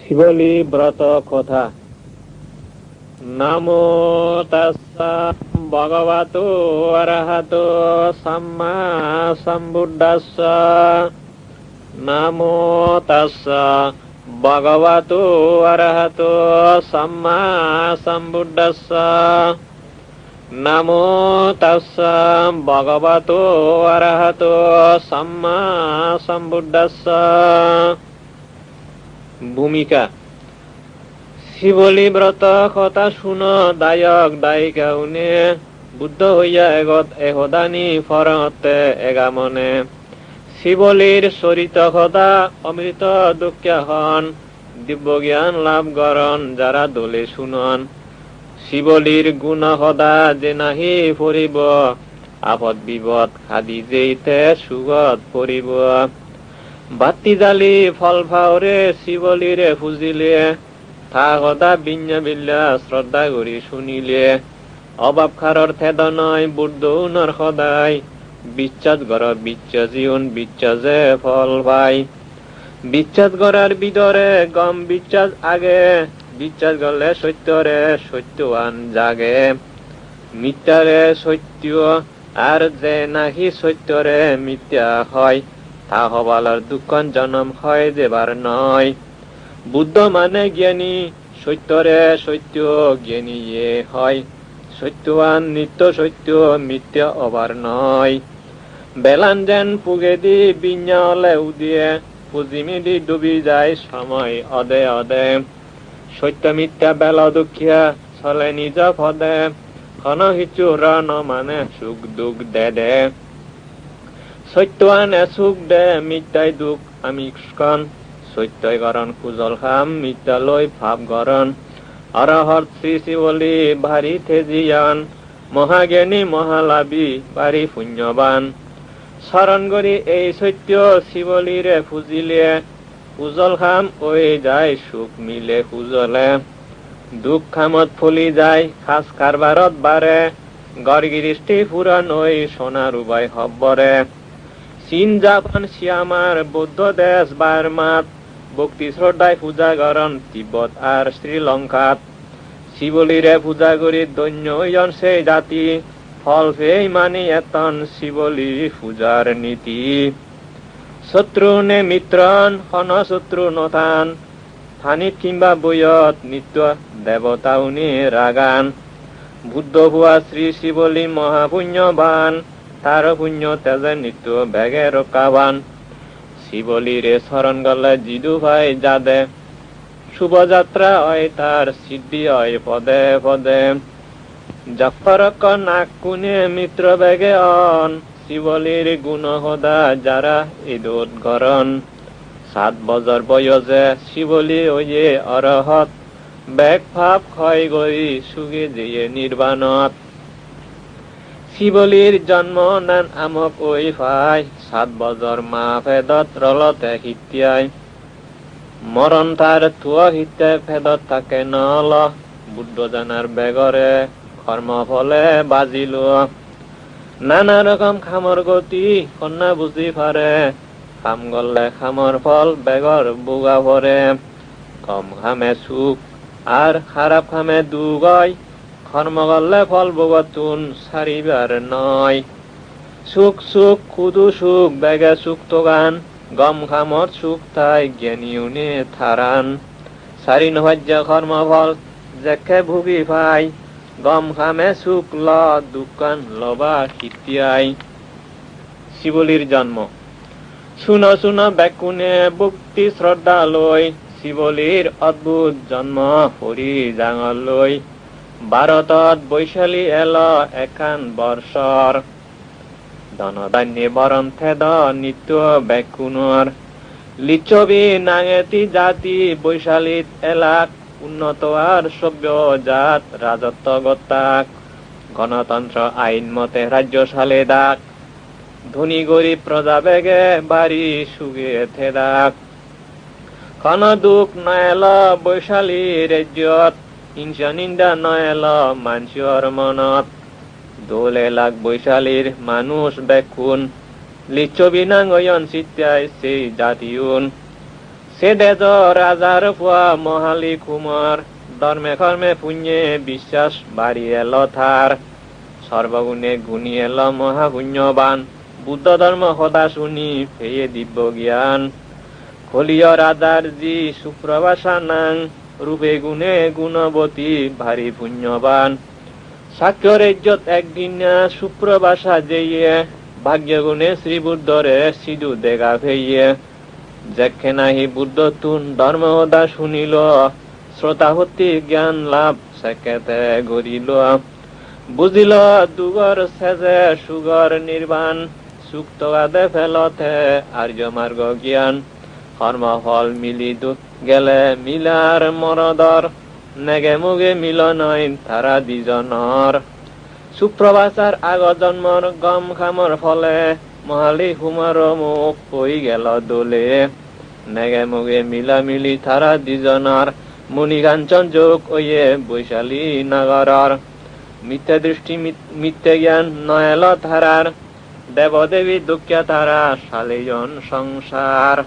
শিবলী ব্রত কথা। নমো তাস্সা ভগবতো অরহতো সাম্মা সম্বুদ্ধাস্সা। নমো তাস্সা ভগবতো অরহতো সাম্মা সম্বুদ্ধাস্সা। নমো তাস্সা ভগবতো অরহতো সাম্মা সম্বুদ্ধাস্সা। ভূমিকা। শিবলী ব্রত কথা শুন দায়ক দায়িকা উনে, বুদ্ধ হইয়া এগত এহদানি ফরতে এগামনে। শিবলীর চরিত সদা অমৃত দুঃখা হন, দিব্য জ্ঞান লাভ করন যারা দলে শুনন। শিবলীর গুণ সদা যে নাহি ফুরিব, আপদ বিপদ খাদি যেইতে সুগত পরিব। বাতি জালি ফল ভাওরে শিবলীরে ফুজিলে, থা সদা বিඤ্ঞা বিল্লা শ্রদ্ধা করি শুনিলে। অভাব খারর থেদ নয় বুদ্ধ উনর সদায়, বিশ্বাস গর বিশ্বাস জীবন বিশ্বাসে ফল পাই। বিশ্বাস গড়ার বিদরে গম বিশ্বাস আগে, বিশ্বাস গলে সত্যরে সত্যবান জাগে। মিথ্যারে সত্য আর যে নাহি সত্যরে মিথ্যা হয়, তা হবালার দুঃখন জনম হয় যেবার নয়। বুদ্ধ মানে জ্ঞানী, সত্যরে সত্য জ্ঞানী হয়। সত্যবান নিত্য সত্য মিথ্যা অবার নয়। বেলান যেন পুগে দি বিඤ্ঞা হলে উদিয়ে, পুজিমিদি ডুবি যায় সময় অদে অদে। সত্য মিথ্যা বেলা দুঃখিয়া চলে নিজ পদে, ক্ষণ হিচু ন মানে সুখ দুখ দে দে। সত্যৱানে সুখ দে মিথ্যাই দুখ আমি কন, সত্যই গৰণ কুজল খাম মিথ্যালৈ ভাৱ গৰণ। অৰহত শ্ৰী শিৱলী ভাৰী থেজিয়ান, মহাজ্ঞানী মহালাভী ভাৰী পুণ্যবান। চৰণ কৰি এই সত্য শিৱলীৰে ফুজিলে, কুজল খাম হৈ যায় সুখ মিলে সুজলে। দুখ খামত ফলি যায় সাজ কাৰবাৰত বাৰে, গড় গিৰিষ্টি পুৰাণ হৈ সোণাৰ উবাই হব্বৰে। চীন জাপান শ্যামার বৌদ্ধ দেশ বার্মাত, ভক্তি শ্রদ্ধায় পূজা করন তিব্বত আর শ্রীলঙ্কাত। শিবলীরে পূজা করি দৈন্য হইয়ন সেই জাতি, ফল পেই মানি এতন শিবলী পূজার নীতি। শত্রু নে মিত্রন হন শত্রু নথান, ফানিত কিংবা বইয়ত নিত্য দেবতা উনি রাগান। বুদ্ধ ভুয়া শ্রী শিবলী মহাপুণ্যবান, তার পুণ্য তেজে নিত্য বেগে রক্ষাবান। শিবলীরে শরণ গলে জিদু ভাই যাদে, শুভযাত্রা হয় তার সিদ্ধি হয় পদে পদে। জাফরক নাক কুনে মিত্র বেগে অন, শিবলীর গুণ সদা যারা ইদুত গরণ। 7 বছর বয়সে শিবলী ওয়ে অরহত, বেগ ভাব ক্ষয় গরি সুখী দিয়ে নির্বাণত। শিবলীর জন্ম নেন আমক ওই ভাই, 7 বছর মা ভেদত রলতে হিত্যায়। মরণ তার থুয় হিতে ভেদত থাকে নল, বুদ্ধ জানার বেগরে কর্ম ফলে বাজিল। নানা রকম খামর গতি কন্যা বুঝি পারে, খাম গলে খামর ফল বেগর বুগা ভরে। কম খামে সুখ আর খারাপ খামে দুগয়, কর্ম করলে ফল ভোগতুন সারিবার নয়। সুখ সুখ খুদু সুখ বেগে সুখ তোগান, গম খামত সুখ তাই জ্ঞানী উনি থারান। সারি নহ্য কর্মফল যেখে ভুগি পাই, গম খামে সুখ ল দুঃখান লবা হিতিয়াই। শিবলীর জন্ম। শুন শুন বেকুনে ভক্তি শ্রদ্ধা লই, শিবলীর অদ্ভুত জন্ম হরি জাঙল লই। ভারতত বৈশালী এল এখান বর্ষর, ধনধান্যে বরণ থেদ নিত্য বেকুণর। লিচ্ছবি নাঙেতি জাতি বৈশালীত এলাক, উন্নত আর সভ্য জাত রাজত্ব গত্তাক। গণতন্ত্র আইন মতে রাজ্যশালে ডাক, ধনী গরিব প্রজা বেগে বাড়ি সুগে থেদাক। ক্ষণ দুঃখ নয়েল বৈশালী রাজ্যত, হিংসা নিন্দা নয়েল মানসির মনত। দোলে লাগ বৈশালীর মানুষ বেকুন, লিচ্ছবি নাঙ্গয়ন চিত্যায় সেই জাতিউন। সে দেজ রাজার ফুয়া মহালি কুমার ধর্মে কর্মে পুণ্যে বিশ্বাস বাড়ি এল থার সর্বগুণে গুণী এল মহাপুণ্যবান বুদ্ধ ধর্ম সদা শুনি ফেয়ে দিব্য জ্ঞান কলিয় রাজার জি সুপ্রবাসা নাং রূপে গুণে গুণবতী ভারী পুণ্যবান সাক্ষর ইজ্জত একদিন সুপ্রবাসা যেয়ে ভাগ্য গুণে শ্রীবুদ্ধরে সিধু দেখা ফেইয়ে যেখে নাহি বুদ্ধ তুন ধর্মদা শুনিল শ্রোতাহতি জ্ঞান লাভ সেকেতে গরিল বুঝিল দুগর সেজে সুগর নির্বাণ সুক্ত আদে ফেলতে আর্য মার্গ জ্ঞান কর্মফল মিলি দুঃখ গেলে মিলার মরদর নেগে মুগে মিলনয় তারা দুজনর সুপ্রবাচার আগ জন্মর গম খামর ফলে মহালি হুমার মুখ হই গেল দোলে নেগে মুগে মিলামিলি তারা দুজনর মুনিকাঞ্চন যোগ ওয়ে বৈশালী নগরর মিথ্যা দৃষ্টি মিথ্যে জ্ঞান নয়ল তারার দেবদেবী দুঃখা তারা শালীজন সংসার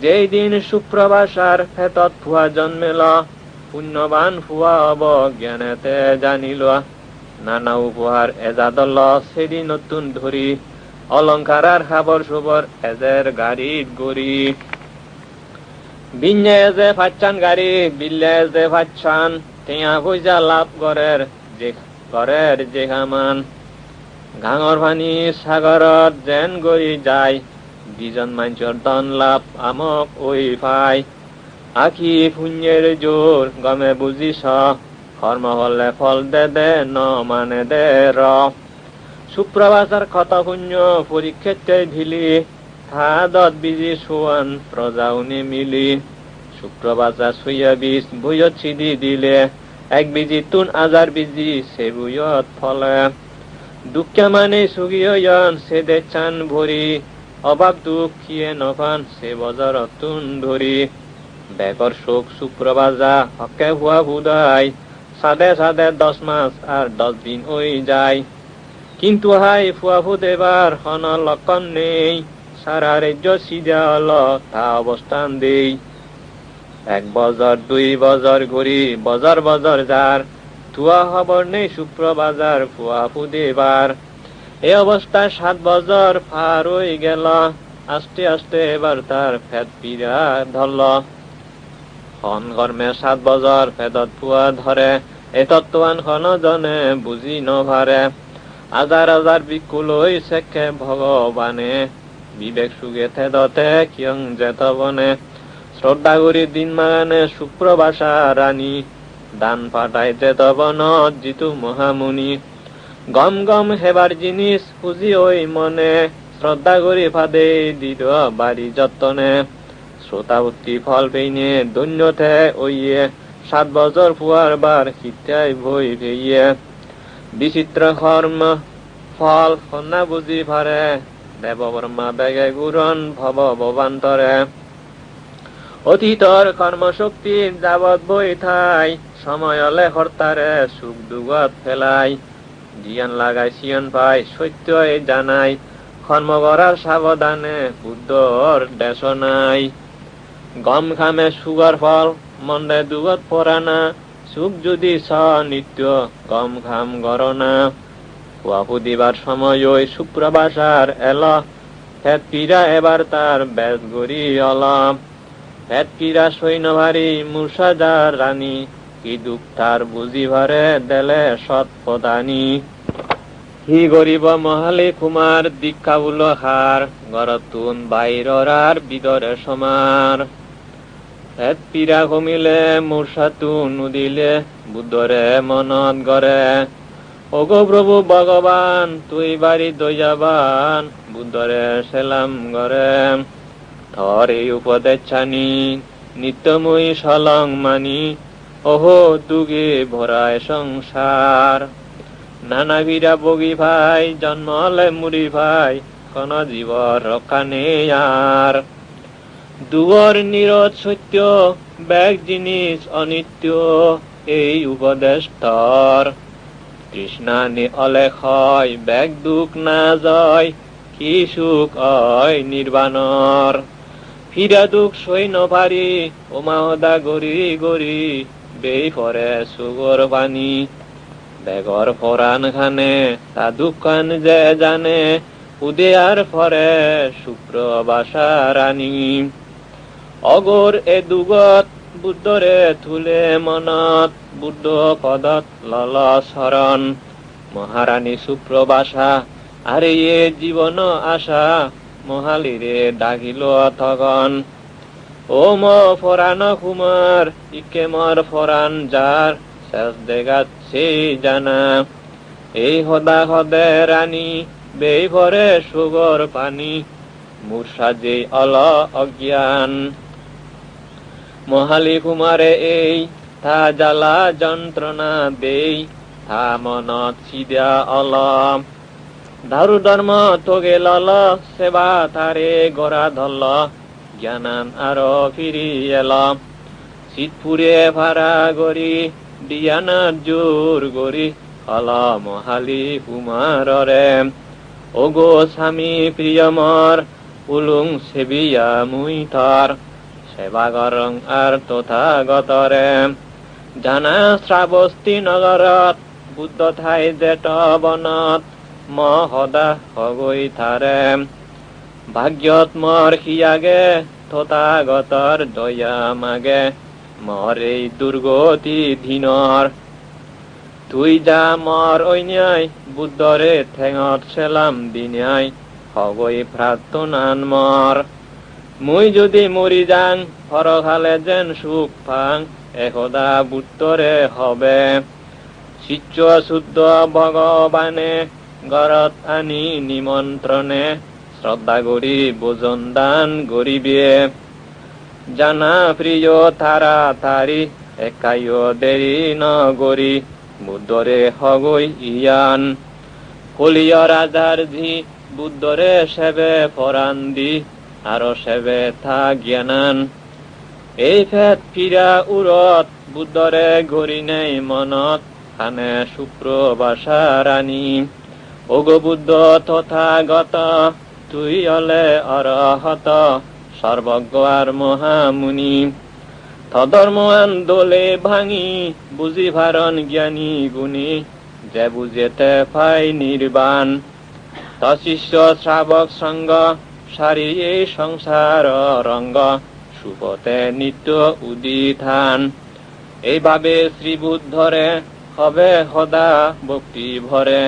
যেই দিন সুপ্রবাসার ফেতত ফুয়া জন্মেল পুণ্যবান ফুয়া অব জ্ঞানেতে জানিল নানা উপহার এজাদল সেদিন নতুন ধরি অলংকারার খাবর সুবর এজের গাড়িত গড়ি বিন্যে এজে ফাচ্চান গাড়ি বিল্লে এজে ফাচ্চান টেঙা পয়সা লাভ গড়ের যেখামান ঘাঙর পানি সাগরত যেন গড়ি যায় দুজন মানুষের ধন লাভ আমক ওই পাই আখি পুণ্যের জোর গমে বুঝিস কর্ম হলে ফল দে দে ন মানে দে র সুপ্রবাচার ক্ষত পুণ্য পরীক্ষেতে ঢিলি থাদত বিজি সোয়ান প্রজাউনি মিলি শুক্রবাচার সুইয়া বীজ ভুয়ত ছিদি দিলে এক বিজি তুন আজার বিজি সে ভুয়ত ফলে দুঃখা মানে সুগিয়ন সে দেচান ভরি অভাব দুঃখিয়ে নফান সে বজারত তুন ধরি বেকর শোক সুপ্রবাজা হকে হুয়া বুদায় সাদে সাদে 10 মাস আর 10 দিন ওই যায় কিন্তু হাই ফুয়া ফুদেবার হন লক্ষণ নেই সারা রাজ্য সিধা হল তা অবস্থান দেই 1 বছর 2 বছর ঘুরি বছর বছর যার তুয়া খবর নেই সুপ্রবাজার ফুয়া ফুদেবার এই অবস্থায় 7 বছর পার হয়ে গেল আস্তে আস্তে এবার তার ফেদ পিরা ধরল খন কর্মে 7 বছর ফেদত ফুয়া ধরে এ তত্ত্বান খন জনে বুঝি নভারে হাজার হাজার বিকুল হই শেখে ভগবানে বিবেক সুগে থেদতে কিয়ং যেত বনে শ্রদ্ধা করি দিন মানে সুপ্রবাসা রানী দান পাঠাই যেত বন জিতু মহামুনি গম গম হেবার জিনিস খুঁজি ওই মনে শ্রদ্ধা করি ফাদে দিত বাড়ি যতনে শ্রোতাবুত্তি ফল পেইনে দৈন্যতে ওইয়ে 7 বছর ফুয়ার বার হিত্যাই ভই ভেইয়ে বিচিত্র কর্ম ফল কন্যা বুঝি ভারে দেববর্মা বেগে গুরন ভব ভবান্তরে অতীতর কর্মশক্তি যাবৎ বই থাই সময় হলে হর্তারে সুখ দুগত ফেলাই জ্ঞান লাগাই সিয়ন পাই সত্য জানাই কর্ম করার সাবধানে বুদ্ধর দেশ নাই গম খামে সুগার ফল মন্দে দুগত পরানা সুখ যদি স নিত্য গম খাম গরনা ফুয়াফু দিবার সময় ওই সুপ্রবাসার এল ফেদ পিরা এবার তার বেদ গড়ি অল ফেদ পিরা সৈন্য ভারী মুর্শাদার রানী কি দুঃখ তার বুঝি ভারে দেলে সৎ প্রদানী হি গরিব মহালি কুমার দীক্ষা বুল হার গরতুন বাইরার বিদরে সমার ফেদ পিরা কমিলে মূর্ছাতুন উদিলে বুদ্ধরে মনত গড়ে ওগো প্রভু ভগবান তুই বাড়ি দয়াবান বুদ্ধরে সেলাম গড়ে থর এই উপদেশ ছানি নিত্যময়ী সলং মানি ওহো দুগে ভরায় সংসার নানা ভিড়া বগি ভাই জন্মলে মুড়ি ভাই কোন জীব রক্ষা নেই আর দুগর নিরত সত্য ব্যাগ জিনিস অনিত্য এই উপদেশ তর তৃষ্ণা নে অলেখ হয় ব্যাগ দুঃখ না জয় কি সুখ হয় নির্বাণর ফিরা দুখ সই নপারি ওমাহদা গরি গরি বেই ফরে সুগর পানি বেগর ফরান খানে তা দুঃখান যে জানে উদয়ার ফরে শুক্র বাসা রানী অগর এ দুগত বুদ্ধরে থুলে মনত বুদ্ধ পদত লল শরণ মহারানী সুপ্রবাসা আরে এ জীবন আশা মহালিরে ডাকিল তখন ও ম ফরান কুমার ইকে মর ফরান যার শেষ দেগাত সেই জানা এই হদা হদে রানী বেই ভরে সুগর পানি মূর সাজে অল অজ্ঞান মহালি কুমারে এই থা জ্বালা যন্ত্রণা দেই থা মনত সিদা অলম দারু ধর্ম তোগে লল সেবা তারে গড়া ধরল জ্ঞানান আরো ফিরি এল শীতপুরে ভাড়া গড়ি দিয়ানার জোর গড়ি হল মহালি কুমাররে ওগো স্বামী প্রিয়মর উলুং সেবিয়া মুই থর সেবা গরং আর তথাগতরে জানা শ্রাবস্তি নগরত বুদ্ধ ঠাই জেট বনত মহদা হগৈ থারে ভাগ্যত মর হিয়াগে তথাগতর দয়া মাগে মর এই দুর্গতি ধীনর তুই যা মর অন্যায় বুদ্ধরে ঠেঙত সেলাম দিনাই হগৈ প্রার্থনান মর মুই যদি মরি যাং হরখালে যেন সুখ পাং একদা বুদ্ধরে হবে শিষ্য শুদ্ধ ভগবানে গরত আনি নিমন্ত্রণে শ্রদ্ধা করি ভোজন দান করিবে জানা প্রিয় তারা তারি একাইও দেরি নগরি বুদ্ধরে হগৈ ইয়ান কলিয় রাজার ঝি বুদ্ধরে সেবে ফরান দি আরো সেবে থা জ্ঞানান এই ফেত ফিরা উরত বুদ্ধরে গরি নেই মনত খানে সুপ্রবাসা রানী ওগো বুদ্ধ তথাগত তুই অলে অরহত সর্বজ্ঞ আর মহামুনি ধর্ম আন্দোলে ভাঙি বুঝি ভারণ জ্ঞানী গুণী যে বুঝেতে পাই নির্বাণ তশিষ্য শ্রাবক সঙ্গ সারি এই সংসার রঙ্গ সুপথে নিত্য উদিথান এইভাবে শ্রীবুদ্ধরে হবে সদা ভক্তি ভরে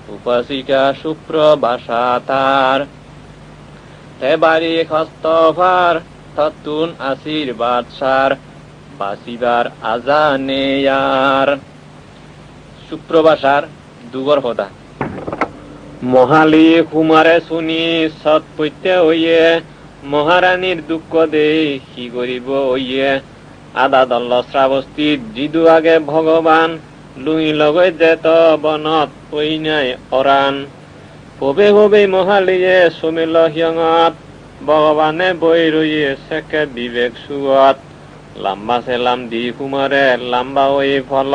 উপাসিকা সুপ্রবাসা তার এবারে হস্তভার ততুন আশীর্বাদ সার বাসিবার আজানেয়ার সুপ্রবাসার দুগর হদা মহালি কুমারে শুনি সৎপত্যে হইয়ে মহারানীর দুঃখ দেই কি করিব হইয়ে আদা দল্ল শ্রাবস্তিত জিদু আগে ভগবান লুই লগে যেত বনত ওই নাই অরান হবে হবে মহালিয়ে সমিল হিয়ঙত ভগবানে বই রইয়ে সেকে বিবেক সুগত লাম্বা সেলাম দি কুমারে লাম্বা ওই ফল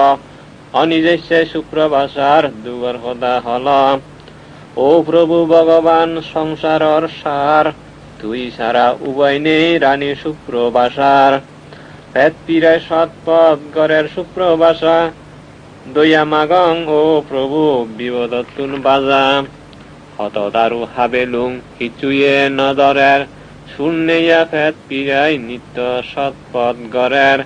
অনিজস্যে সুপ্রবাসার দুগর হদা হল ও প্রভু ভগবান সংসারর সার তুই সারা উভয় নেই রানী সুপ্রবাসার পেট পিরায় সৎপথ গড়ের সুপ্রবাসা দয়া মাগং ও প্রভু বিপদতুন বাজা হত দারু হাবেলুং কিছুয়ে নদরের শূন্যইয়া পেট পিরায় নিত্য সৎপথ গড়ের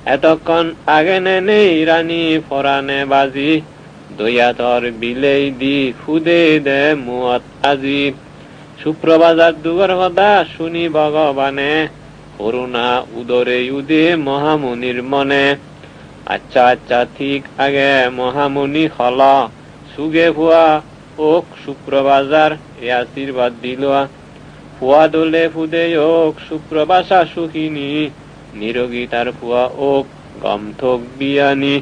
এতক্ষণ আগে নেই রানী ফরানে বাজি দয়া তর বিলেই দি ফুদে দে মুয়ত আজি সুপ্রবাজার দুগর হদা শুনি ভগবানে করুণা উদরে উদে মহামুনির মনে আচ্ছা আচ্ছা ঠিক আগে মহামুনি হল সুগে ভুয়া ওক সুপ্রবাজার এ আশীর্বাদ দিল ফুয়া দোলে ফুদে ওক সুপ্রবাসা সুখিনী নিরোগী তার ফুয়া ওক গমথক বিয়ানি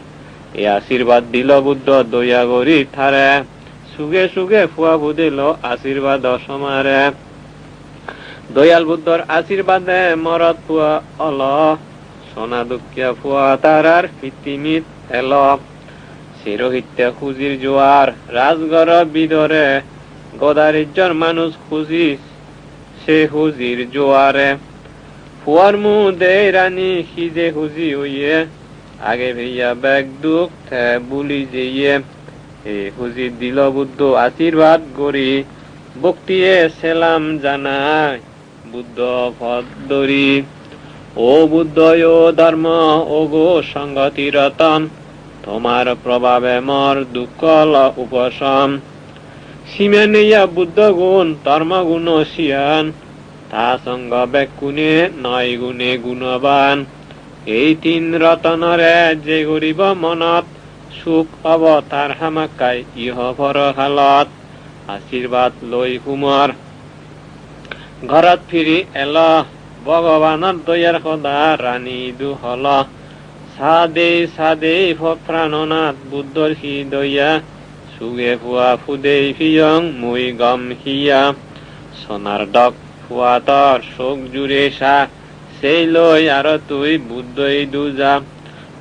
এ আশীর্বাদ দিল বুদ্ধ দয়া গরি থারে সুগে সুগে ফুয়া বুদিল আশীর্বাদ সমারে দয়াল বুদ্ধর আশীর্বাদে মরত ফুয়া অল সোনা দুঃখিয়া ফুয়া তারার কৃত্রিমিত এল চিরহিত্যা খুজির জোয়ার রাজগর বিদরে গদারিজ্জর মানুষ খুঁজি সে হুজির জোয়ারে ফুয়ার মু দে রানী খিজে খুঁজি হইয়ে আগে ভেইয়া ব্যাগ দুঃখ থে বুলি যেয়ে এ খুঁজি দিল বুদ্ধ আশীর্বাদ করি বক্তিয়ে সেলাম জানায় বুদ্ধ ভদ্দরি ও বুদ্ধ ও ধর্ম ও গো সংগতি রতন তোমার প্রভাবে মর দুঃখ উপশম সীমে নেইয়া বুদ্ধ গুণ ধর্ম গুণ শিয়ান তা সঙ্গ বেকুনে নয় গুণে গুণবান এই তিন রতনরে যে গরিব মনত সুখ হব তার হামাকাই ইহ ভর হালত আশীর্বাদ লৈ কুমার ঘৰত ফিৰি এল ভগবানৰ দয়ার সদা রানী দুহল সাদে প্রাণনাথ বুদ্ধর সি দয়া সুগে ফুয়া ফুদেই ফিয়ং মুই গম হিয়া সোনার ডক ফুয়াতর শোক জুড়ে সা সেই লই আর তুই বুদ্ধই দুজা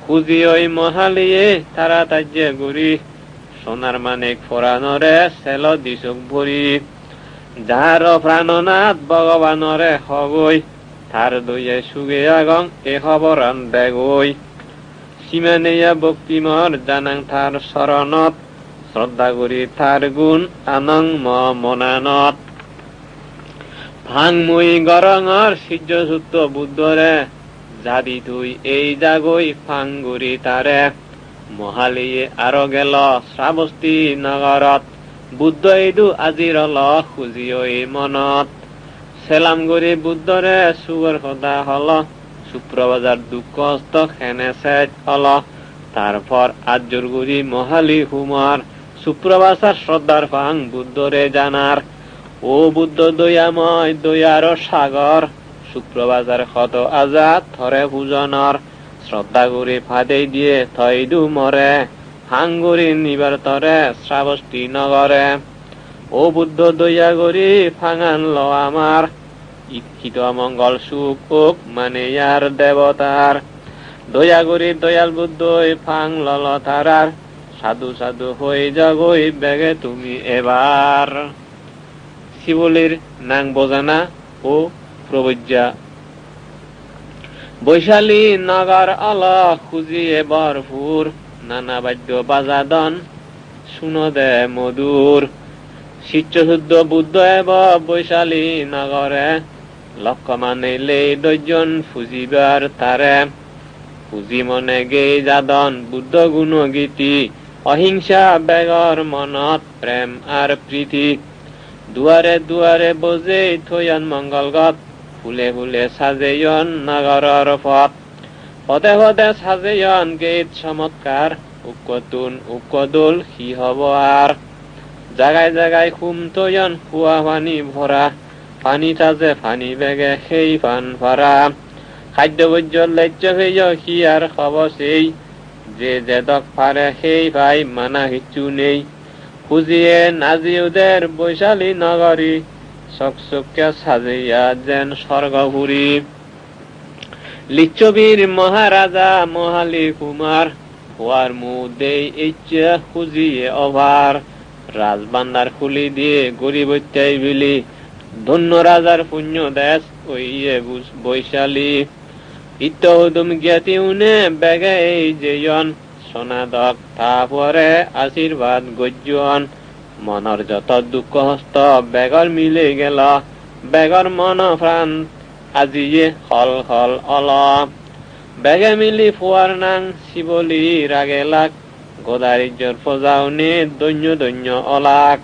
খুঁজি ওই মহালিয়ে তারা তাজ্যে গুরি সোনার মানিক ফোরানরে সেল দিশুক ভরি যার প্রাণনাথ ভগবানরে হগৈ তার দইয়ে সুগে আগং এ খবরান দেগৈ সীমানেয়া ভক্তিমর জানাং তার শরণত শ্রদ্ধা করি তার গুণ আনং মনানত ভাং মুই গরঙর সূর্যসূত্র বুদ্ধরে যাদি তুই এই জাগই ফাং গুরি তারে মহালিয়ে আরো গেল শ্রাবস্তি নগরত বুদ্ধ ইদু আজির ল খুঁজি ওই মনত সেলাম গরি বুদ্ধরে সুগর সদা হল সুপ্রবাজার দুঃখ হস্ত খেনে সেট হল তারপর আজর গুরি মহালি হুমার সুপ্রবাসার শ্রদ্ধার ফাং বুদ্ধরে জানার ও বুদ্ধ দয়াময় দয়ার সাগর সুপ্রবাজার ক্ষত আজাদ থরে পূজনর শ্রদ্ধা গুরি ফাদেই দিয়ে থইদু মরে হাঙ্গুরি নিবার তরে শ্রাবস্তি নগরে ও বুদ্ধ দয়া গরি ফাঙান ল আমার ইচ্ছিত মঙ্গল সুখ ওক মানে ইয়ার দেবতার দয়া গরি দয়াল বুদ্ধই ফাং লল তারার সাধু সাধু হয়ে যাগই বেগে তুমি এবার শিবলির নাং বোজানা ও প্রবজ্জা বৈশালী নগর আল খুঁজিয়ে ভরপুর নানা বাদ্য বাজাদন শুনদে মধুর শিষ্যশুদ্ধ বুদ্ধ এব বৈশালী নগরে লক্ষ মানিলে দৈজন ফুজিবার তারে ফুজি মনে গে যাদন বুদ্ধ গুণ গীতি অহিংসা বেগর মনত প্রেম আর প্রীতি দুয়ারে দুয়ারে বজে থৈয়ন মঙ্গলগত ফুলে ফুলে সাজেয়ন নগরর পথ পদে পদে সাজেয়ন গীত চমৎকার উকতুন উকদুল কি হব আর জাগায় জাগায় খুম তৈয়ন কুয়া পানি ভরা পানি তাজে পানি বেগে সেই পান ভরা খাদ্য বৈদ্য লজ্জ হইয় কি আর খব সেই যে যেদক পারে সেই ভাই মানা কিচ্ছু নেই খুঁজিয়ে নাজিউদের বৈশালী নগরী চকচকে সাজিয়া যেন স্বর্গপুরী লিচ্ছবীর মহারাজা মহালি কুমার হওয়ার মুদে ইচ্ছা খুঁজিয়ে অভার রাজবান্দার খুলি দিয়ে গরিবত্যাই বিলি ধন্য রাজার পুণ্য দেশ ওইয়ে বৈশালী ইত্যহুদুম জ্ঞাতি উনে বেগে এই যেয়ন সোনাদক তাপরে আশীর্বাদ গজ্জন মনৰ যত দুঃখ হস্ত বেগর মিলে গেল বেগর মন প্রাণ আজিয়ে হল হল অল বেগে মিলি ফুয়ার নাং শিবলি রাগে লাগ গোদারিজর ফজাউনে দৈন্য দৈন্য অলাক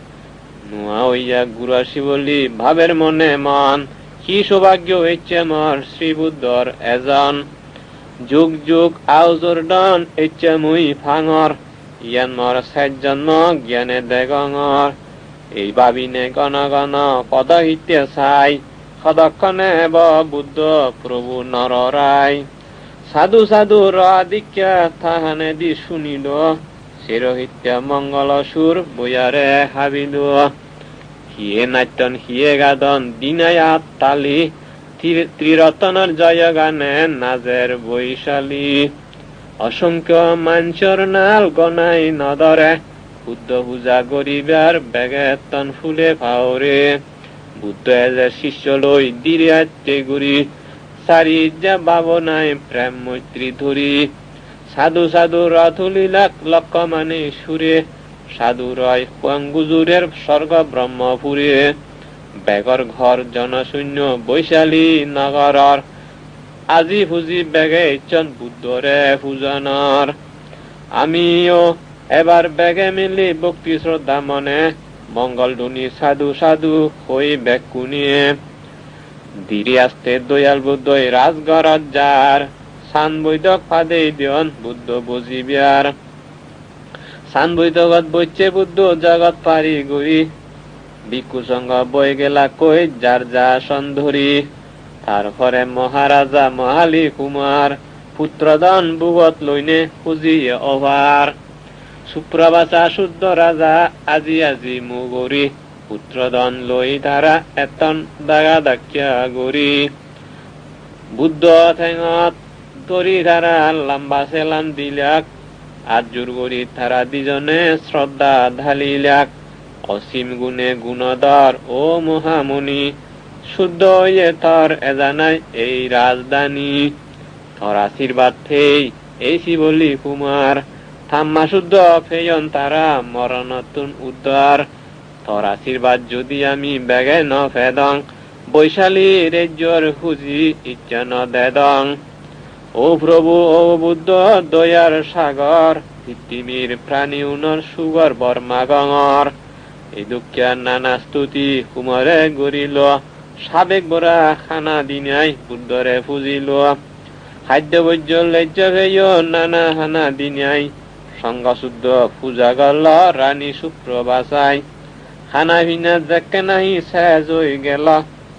নুয়া হইয়া গুড়া শিবলি ভাবের মনে মন কি সৌভাগ্য হইছে মর শ্রীবুদ্ধর এজন যুগ যুগ আউজর্ডন ইচ্ছে মুই ফাঙর ইয়ান মর সাত জন্ম জ্ঞানে দেগঙর এই ভাবিনে গণ গণ পদ হিতে চাই সদক্ষণে ব বুদ্ধ প্রভু নররাই সাধু সাধু দীক্ষা তাহানে দি শুনিল চিরহিত্য মঙ্গল সুর বয়ারে হাবিল হিয়ে নাট্যন হিয়ে গাদন দিনায়াত তালি ত্রিরতনের জয় গানে নাজের বৈশালী অসংখ্য মাঞ্চর নাল গনাই নদরে বুদ্ধ পূজা গরিবার বেগেতন ফুলে ফাওরে বুদ্ধ এজে শিষ্য লই দিরিয়াতে গুরি সারি যা ভাবনায় প্রেম মৈত্রী ধরি সাধু সাধু রথুলিলাক লক্ষ মানে সুরে সাধু রয় গুজুরের স্বর্গ ব্রহ্মপুরে বেগর ঘর জনশূন্য বৈশালী নগরর আজি ফুজি বেগে ইচ্ছন বুদ্ধরে পূজনর আমিও এবার বেগে মিলি ভক্তি শ্রদ্ধা মনে মঙ্গল ধুনি সাধু সাধু হই বেগ কুনিয়ে ধীরে আসতে দয়াল বুদ্ধই রাজগরত যার সান বৈদক ফাদে দিয়ন বুদ্ধ বুঝিবিয়ার সান বৈদকত বইছে বুদ্ধ জগৎ পারি গুরি ভিক্ষু সঙ্গ বই গেলা কই যার যা সন্ধরি তারপরে মহারাজা মহালি কুমার পুত্রদান বুগত লইনে খুঁজিয়ে অভার সুপ্রবাসা শুদ্ধ রাজা আজি আজি মুগরি পুত্রদন লই তারা এতন দাগা দাক্ষা গরি বুদ্ধ ঠেঙত ধরি তারা লম্বা সেলাম দিলাক আজুর গরি তারা দুজনে শ্রদ্ধা ঢালিলাক অসীম গুণে গুণধর ও মহামুনি শুদ্ধ হইয়ে থর এজানাই এই রাজধানী থর আশীর্বাদ থেই এই শিবলি কুমার থাম্মা শুদ্ধ ফেয়ন তারা মরণতুন উদ্ধার থর আশীর্বাদ যদি আমি বেগে ন ফেদং বৈশালী রেজ্যর খুঁজি ইচ্ছা ন দেদং ও প্রভু ও বুদ্ধ দয়ার সাগর পৃথিবীর প্রাণী উনর সুগর বর্মাগঙর এই দুঃখিয়া নানা স্তুতি কুমারে গরিল সাবেক বরা খানা দিনাই বুদ্ধরে ফুজিল খাদ্য বৈদ্য লজ্জা ভেয় নানা হানা দিনাই সঙ্গ শুদ্ধ পূজা গল রানী সুপ্রবাসাই খানা ভিনা দেখে নাহি শেষ হয়ে গেল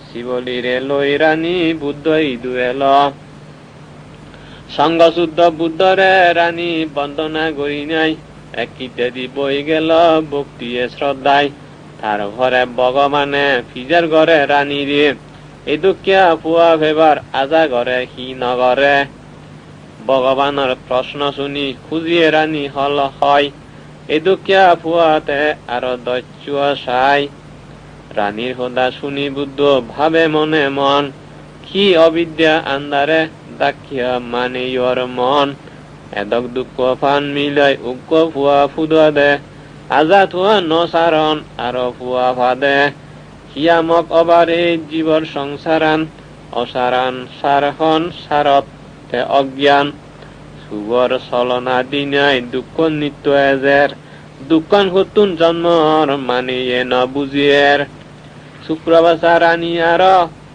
শিবলিরে লই রানী বুদ্ধ ইদুয়েল সঙ্গ শুদ্ধ বুদ্ধরে রানী বন্দনা করি নাই একইতে দি বই গেল ভক্তিয়ে শ্রদ্ধায় তার ঘরে ভগবানে ফিজার ঘরে রানী রে এই দুঃখিয়া পুয়া ভেবার আজা ঘরে কি নগরে ভগবানের প্রশ্ন শুনি খুঁজিয়ে রানী হল হয় এই দুঃখিয়া পুয়াতে আরো দৈত্য সাই রানীর হোদা শুনি বুদ্ধ ভাবে মনে মন কি অবিদ্যা আন্দারে দাক্ষিয়া মানে ইয়র মন এদক দুঃখ ফান মিলাই উগ্র ফুয়া ফুদা দে আজা থুয়া নসারণ আরো ফুয়া ফাদে হিয়ামক অবারে জীবর সংসারান অসারান সারখন সারত তে অজ্ঞান সুগর চলনা দিনাই দুঃখ নিত্য এজের দুঃখন হতুন জন্মর মানিয়ে ন বুঝিয়ের শুক্রবাসা রানী আর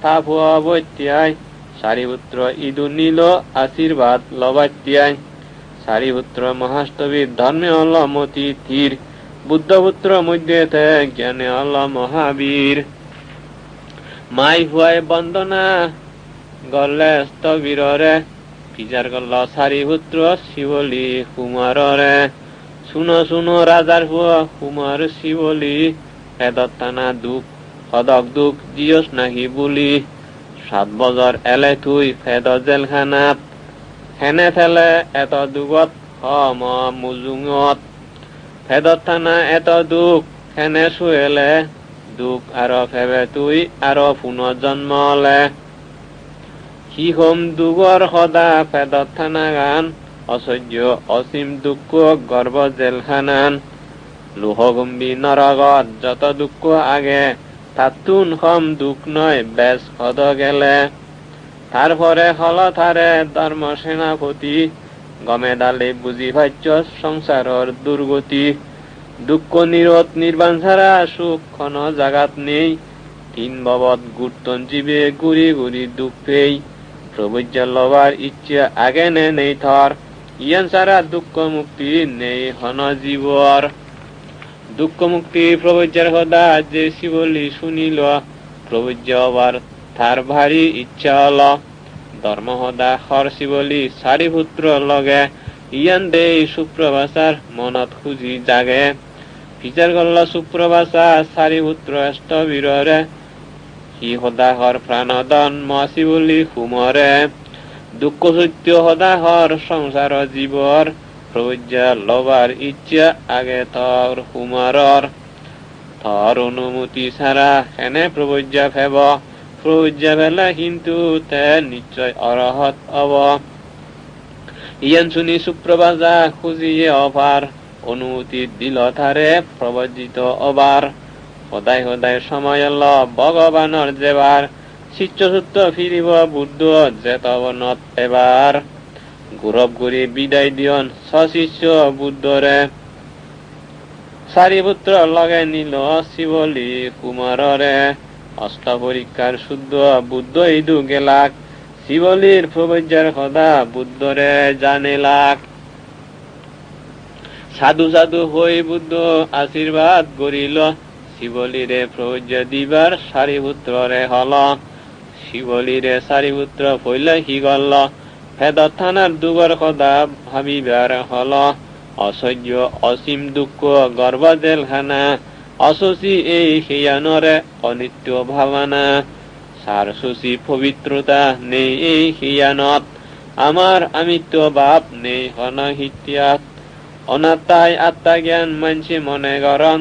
তা ফুয়া বৈত্যাই সারিপুত্র ইদু নীল আশীর্বাদ লবাত্যাই সারিপুত্র মহাস্তবীর ধর্মে হল মতি তীর বুদ্ধপুত্র মধ্যে জ্ঞানে হল মহাবীর মাই হুয়াই বন্দনা গলে স্থবীরে বিচার করল সারিপুত্র শিবলি কুমাররে শুনো শুনো রাজার হুয়া কুমার শিবলি হেদত্তানা দুঃখ সদক দুঃখ জিয়স নাহি বলি 7 বছর এলে তুই ফেদ জেলখানাত হেনে ফেলে এত দুগত হম মুজুঙত ফেদত থানা এত দুখ হেনে শুয়েলে দুখ আরো ফেবে তুই আরো পুনর্জন্মলে কি হম দুগর সদা ফেদত থানা গান অসহ্য অসীম দুঃখ গর্ব জেলখানান লোহগম্বী নরগত যত দুঃখ আগে তাতুন হম দুঃখ নয় বেশ সদ গেলে তারপরে হল থারে ধর্ম সেনাপতি গমে ডালে বুঝি ভাজ্য সংসারর দুর্গতি দুঃখ নিরোধ নির্বাণ ছাড়া সুখ কোন জাগাত নেই 3 ববত গুরতন জীবে গুড়ি গুড়ি দুঃখ পেই প্রবজ্য লবার ইচ্ছা আগে নেই থর ইয়ান ছাড়া দুঃখ মুক্তি নেই হন জীবর দুঃখ মুক্তি প্রবজ্যের সদা যে শিবলি শুনিল প্রবজ্য আবার তার ভারী ইচ্ছা হল ধর্ম সদা হর শিবলি সারিপুত্র লগে ইয়ান দেই সুপ্রভাষার মনত খুঁজি জাগে বিচার করল সুপ্রভাষা সারিপুত্র স্থবীরে হি সদা হর প্রাণদন শিবলি কুমরে দুঃখ সত্য সদা হর সংসার জীবর প্রবজ্ঞা লবার ইচ্ছা আগে থর কুমারর থর অনুমতি ছাড়া হেনে প্রবজ্ঞা ফেব প্রজ্ঞা বেলা কিন্তু তে নিশ্চয় অরহত অব ইয়ান শুনি সুপ্রভাজা খুঁজিয়ে অভার অনুমতি দিল তারে প্রবজিত অবার সদায় সদায় সময় ভগবানৰ যেবাৰ শিষ্যসূত্ৰ ফিৰিব বুদ্ধ জেতৱনত এবাৰ গৌৰৱ কৰি বিদায় দিয়ন সশিষ্য বুদ্ধৰে চাৰি পুত্ৰ লগে নিল শিৱলী কুমাৰৰে অষ্ট পৰীক্ষাৰ শুদ্ধ বুদ্ধ ইদু গেলাক শিৱলীৰ প্ৰবজ্যাৰ সদা বুদ্ধৰে জানিলাক সাধু সাধু হৈ বুদ্ধ আশীৰ্বাদ কৰিল শিৱলীৰে প্ৰবজ্যা দিবাৰ চাৰি পুত্ৰৰে হল শিৱলীৰে চাৰি পুত্ৰ ফৈলে সি গল ভেদত থানাৰ দুগৰ সদা ভাবিবাৰ হল অসহ্য অসীম দুঃখ গৰ্ভ জেলখানা অশোচি এই হিয়ানৰে অনিত্য ভাৱনা সাৰ শোচি পবিত্ৰতা নেই এই হিয়ানত আমাৰ আমিত্য ভাৱ নেই হনহিত্যাত অনাত্মাই আত্মা জ্ঞান মানসি মনে গৰণ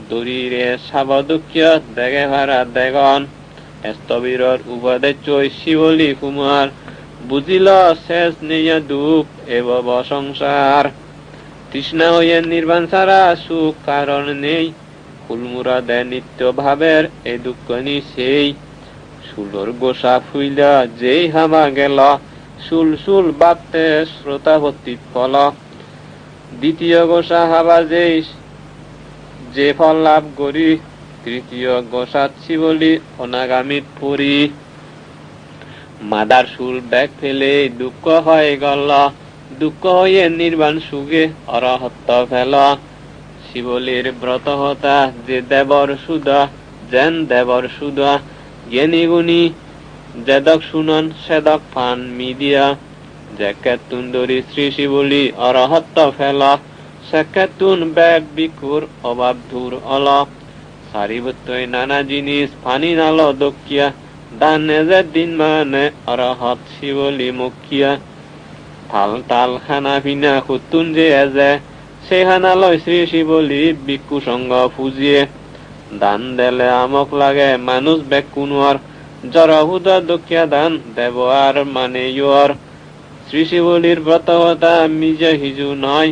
দূৰীৰে চাব দুখীয় দেগে ভাড়া দেগন স্থবিৰৰ উপদেশ শিৱলী কুমাৰ বুজিল শেষ নেই দুখ এব সংসার তৃষ্ণা হইয়ে নির্বাণ ছাড়া সুখ কারণ নেই ফুলমুরাদে নিত্য ভাবের এ দুঃখ নি সেই সুলর গোসা ফুইলা যেই হামা গেল সুল সুল বাপতে শ্রোতা ভর্তিত ফল দ্বিতীয় গোসা হাবা যেই যে ফল লাভ করি তৃতীয় গোসাত শিবলি অনাগামীত পরি মাদার সুল ব্যাগ ফেলে দুঃখ হয় গল দুঃখ হইয়ে নির্বাণ সুখে অরহত্ত ফেল শিবলীর ব্রত হতা যে দেবর সুদা যেন দেবর সুদা জ্ঞানী গুণী যেদক শুনন সেদক ফান মিডিয়া জেকেতুন দরি শ্রী শিবলী অরহত্ত ফেল সেকেতুন ব্যাগ বিকুর অভাব দূর অল সারিবত্তই নানা জিনিস ফানি নাল দক্ষিয়া দানে যে দিন মানে অরহত শিবলী মুখিয়া থাল তাল খানা পিনা খুতুন যে এজে সেই খানালয় শ্রী শিবলী বিক্ষু সঙ্গ ফুজিয়ে দান দেলে আমক লাগে মানুষ বেকুনোয়ার জরহুদা দক্ষিয়া দান দেব আর মানে ইয়র শ্রী শিবলীর ব্রতহতা মিজে হিজু নয়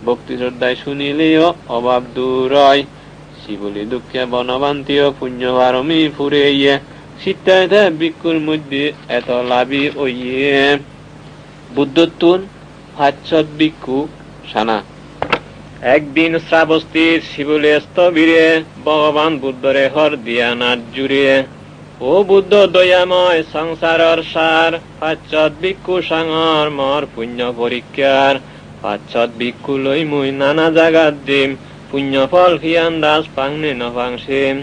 ভক্তি শ্রদ্ধায় শুনিলেও অভাব দূর হয় শিবলী দুঃখে বনবান্তীয় পুণ্য ভারমি ফুরে ইয়ে শীতে বিক্ষুর মধ্যে এত লাভি ওইয়ে বুদ্ধতুন হাচ্ছত বিক্ষু সানা একদিন শ্রাবস্তীর শিবলী স্থবিরে ভগবান বুদ্ধরে হর দিয়া নাট জুড়ে ও বুদ্ধ দয়াময় সংসারর সার পাচ্ছত বিক্ষু সাঙর মর পুণ্য পরীক্ষার পাচ্ছত বিক্ষু লই মুই নানা জাগাত দিম পুণ্য ফল হিয়ান দাস পাংনে নপাংসিম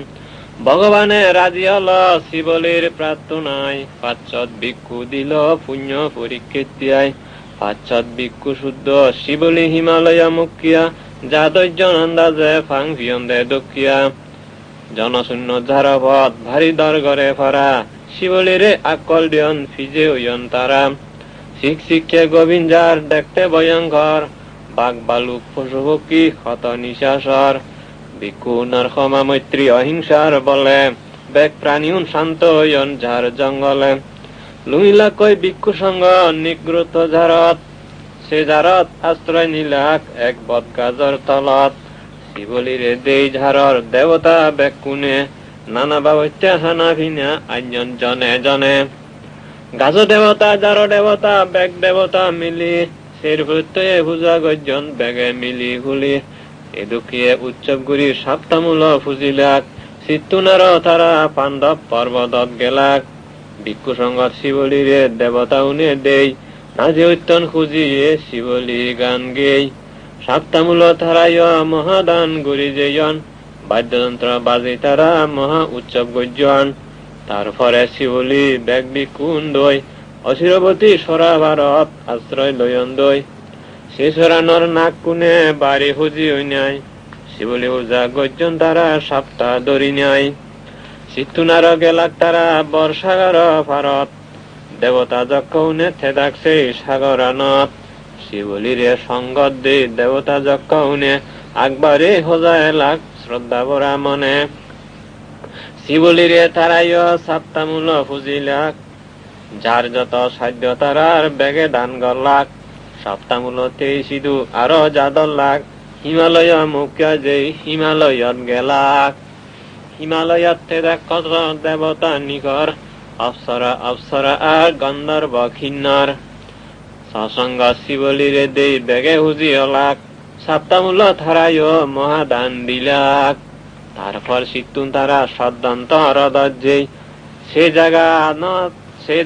ভগবানে রাজি হল শিবলীর প্রার্থনায় পাচ্ছত ভিক্ষু দিল পুণ্য পরীক্ষিত্যায় পাচ্ছত ভিক্ষু শুদ্ধ শিবলী হিমালয় মুখিয়া যাদৈর্য আন্দাজে ফাং ভিয়ন্দে দক্ষিয়া জনশূন্য ঝাড়পথ ভারী দরগরে ফরা শিবলীরে আকল দিয়ন ফিজে হইয়ন তারা শিখ শিক্ষে গোবিন্দার দেখতে ভয়ঙ্কর বাঘ বালুক পশু পক্ষী ক্ষত নিশাসর ভিক্ষু নরক্ষমা মৈত্রী অহিংসার বলে বেগ প্রাণীউন শান্ত হইয়ন ঝাড় জঙ্গলে লুইলা কই ভিক্ষু সঙ্গ নিগ্রত ঝাড়ত সে ঝাড়ত আশ্রয় নিলাক এক বট গাজর তলত শিবলীরে দেই ঝাড়র দেবতা বেগ কুনে নানা বাবত্যা হানা ভিনা আঞ্জন জনে জনে গাজ দেবতা যার দেবতা বেগ দেবতা মিলি সের প্রত্যয়ে পূজা গর্জন বেগে মিলি হুলি এ দুঃখিয়ে উৎসব গুরি সপ্তামূল ফুজিলাক চিত্তুনার তারা পাণ্ডব পর্বতত গেলাক ভিক্ষু সঙ্গত শিবলীরে দেবতা উনে দেই নাজে উত্তন খুঁজিয়ে শিবলী গান গেই সপ্তামূল তারায় মহাদান গুরি যেয়ন বাদ্যযন্ত্র বাজে তারা মহা উৎসব গর্জন তারপরে শিবলী বেগ ভিক্ষুন দই অচিরবতী সরা ভারত আশ্রয় লয়ন দই সে সরানোর নাক কুনে বাড়ি হুজি হই নাই শিবলী উজা গর্জন তারা সপ্তাহ ধরি নাই চিত্তুনার গেলাক তারা বর্ষাগার ভারত দেবতা যক্ষৌনে থেদাক সেই সাগরানত শিবলীরে সঙ্গত দে দেবতা যক্ষৌনে আকবারে হজা এলাক শ্রদ্ধা ভরা মনে শিবলিরে তারাইও সাপ্তামূল ফুজিলাক, যার যত সাধ্য তারার বেগে দান গল্লাক, সপ্তামূল তেইশিদু আরো যাদল্লাক, হিমালয় মুখ্য যেই হিমালয়ত গেলাক। হিমালয়ত তেদা কত দেবতা নিকর, অপ্সরা আর গন্ধর্ব খিন্নর, সসঙ্গ শিবলিরে দেই বেগে হুজি হলাক, সপ্তামূল থারাইও মহাদান দিলাক। তারপর সিতুন তারা সদ্দন্ত হরদজ্জেই, সে